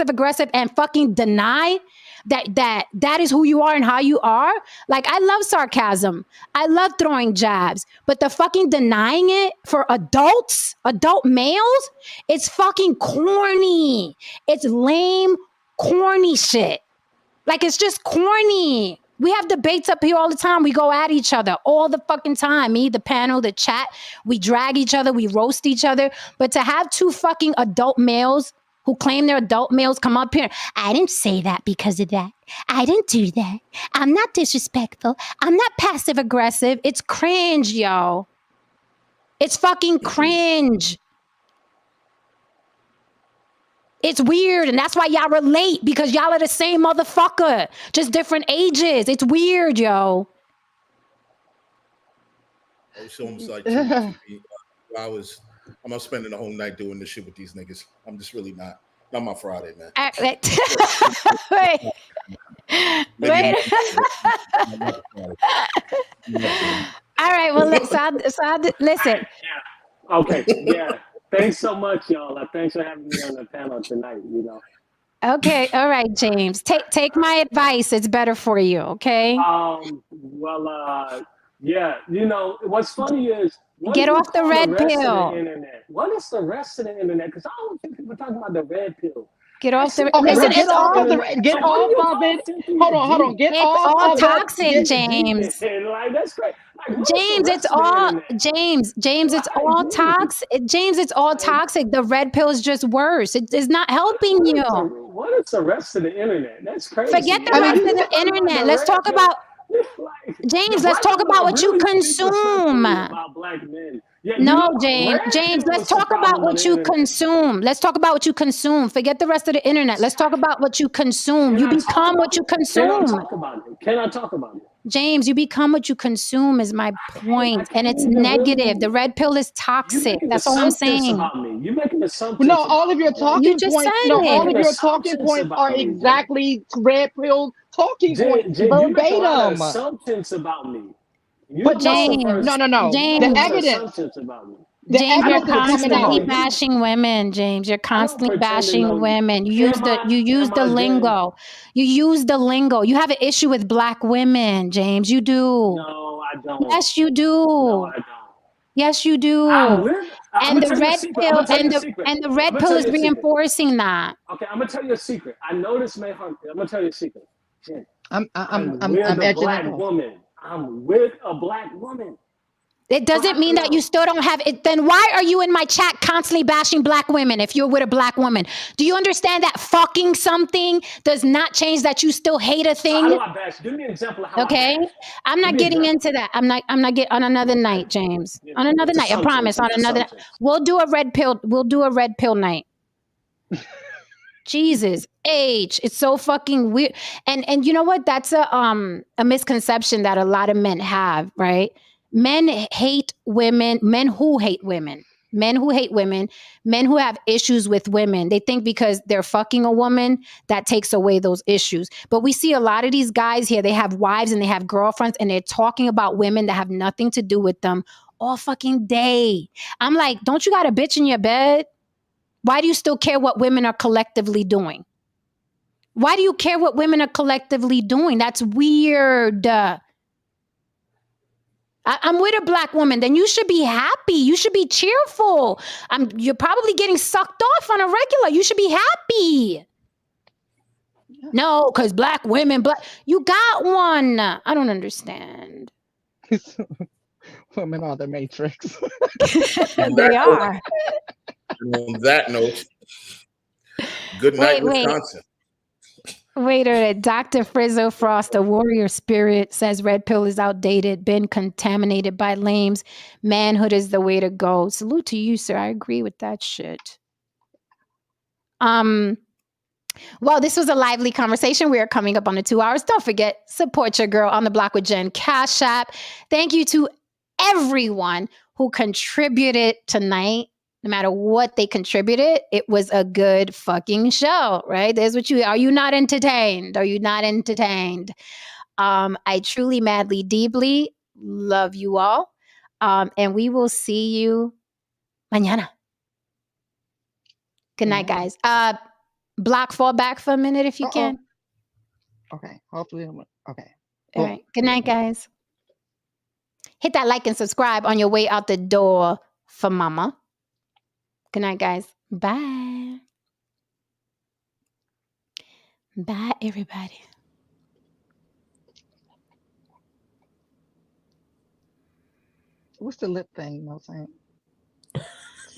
aggressive and fucking deny that is who you are and how you are. Like, I love sarcasm. I love throwing jabs, but the fucking denying it for adult males, it's fucking corny. It's lame, corny shit. Like, it's just corny. We have debates up here all the time. We go at each other all the fucking time. Me, the panel, the chat. We drag each other. We roast each other. But to have two fucking adult males who claim they're adult males come up here, I didn't say that because of that. I didn't do that. I'm not disrespectful. I'm not passive aggressive. It's cringe, yo. It's fucking cringe. It's weird, and that's why y'all relate, because y'all are the same motherfucker, just different ages. It's weird, yo. It's almost like I'm not spending the whole night doing this shit with these niggas. I'm just really not my Friday, man. Wait. All right, well, listen. Yeah. Okay, yeah. Thanks so much, y'all. Thanks for having me on the panel tonight, you know. Okay, all right, James. Take my advice. It's better for you, okay? Yeah, you know, what's funny is get off the red pill. What is the rest of the internet? Because I don't think people talking about the red pill. Get off the okay, listen, get off of it. Hold on. Get it's off all of toxic, it. James. Like, that's great. Like, James, it's all toxic. James, it's all toxic. The red pill is just worse. It is not helping you. What is the rest of the internet? That's crazy. Forget the rest of the internet. Let's talk about James. Let's talk about what you consume. About black men. Yeah, no, James, let's talk about what you consume. Let's talk about what you consume. Forget the rest of the internet. Let's talk about what you consume. You become what you consume. Can I talk about it? James, you become what you consume is my I point. And can't it's even negative. really. The red pill is You toxic. making That's all I'm assumptions saying. about me. You making No, assumptions all about of your me, Jen. You talking just points. said No, You all it. of making your talking assumptions points are about me, Jen. exactly red pill talking points, Jen, you make a lot of verbatim. assumptions about me. You But just no, James, reversed. You the made a James, lot of evidence, assumptions about me. James, I you're don't is pretend to coming know constantly out. you. bashing women, James. You're I don't constantly pretend to bashing know you. women. Am I? You use Am the I, Jen? lingo. You use the lingo. You have an issue with black women, James. You do. No, I don't. Yes, you No, do. I don't. Yes, you I'm do. with. I'm And gonna the tell you a red secret. I'm pill gonna tell you a secret. and the I'm red gonna pill tell is you a secret. reinforcing that. Okay, I'm gonna tell you a secret. I noticed May Hunt. I'm gonna tell you a secret. Jen, I'm with I'm a edging black that close. woman. I'm with a black woman. It So doesn't how mean come that you still don't have it. Then why are you in my chat constantly bashing black women if you're with a black woman? Do you understand that fucking something does not change that you still hate a So how thing? do I bash? Give me an example of how I Okay? bash. I'm Give not me an getting example. into that. I'm not get on another Okay. night, James. You On know, another it's night. I assumptions. promise. On It's another assumptions. we'll do a red pill. We'll do a red pill night. Jesus H. It's so fucking weird. And you know what? That's a misconception that a lot of men have, right? Men hate women, men who hate women. Men who hate women, men who have issues with women. They think because they're fucking a woman, that takes away those issues. But we see a lot of these guys here, they have wives and they have girlfriends and they're talking about women that have nothing to do with them all fucking day. I'm like, don't you got a bitch in your bed? Why do you still care what women are collectively doing? Why do you care what women are collectively doing? That's weird. I'm with a black woman. Then you should be happy. You should be cheerful. You're probably getting sucked off on a regular. You should be happy. No, because black women, you got one. I don't understand. Women are the matrix. They are. On that note, good night, Wait. Wisconsin. Wait a minute. Dr. Frizzo Frost, the warrior spirit, says red pill is outdated, been contaminated by lames. Manhood is the way to go. Salute to you, sir. I agree with that shit. Well, this was a lively conversation. We are coming up on the 2 hours. Don't forget, support your girl on the block with Jen Cash App. Thank you to everyone who contributed tonight. No matter what they contributed, it was a good fucking show, right? There's what are you not entertained? Are you not entertained? I truly, madly, deeply love you all. And we will see you mañana. Good night, guys. Block, fall back for a minute if you can. Okay. Hopefully, okay. All right. Good night, guys. Hit that like and subscribe on your way out the door for mama. Good night, guys. Bye. Bye, everybody. What's the lip thing? You know what I'm saying?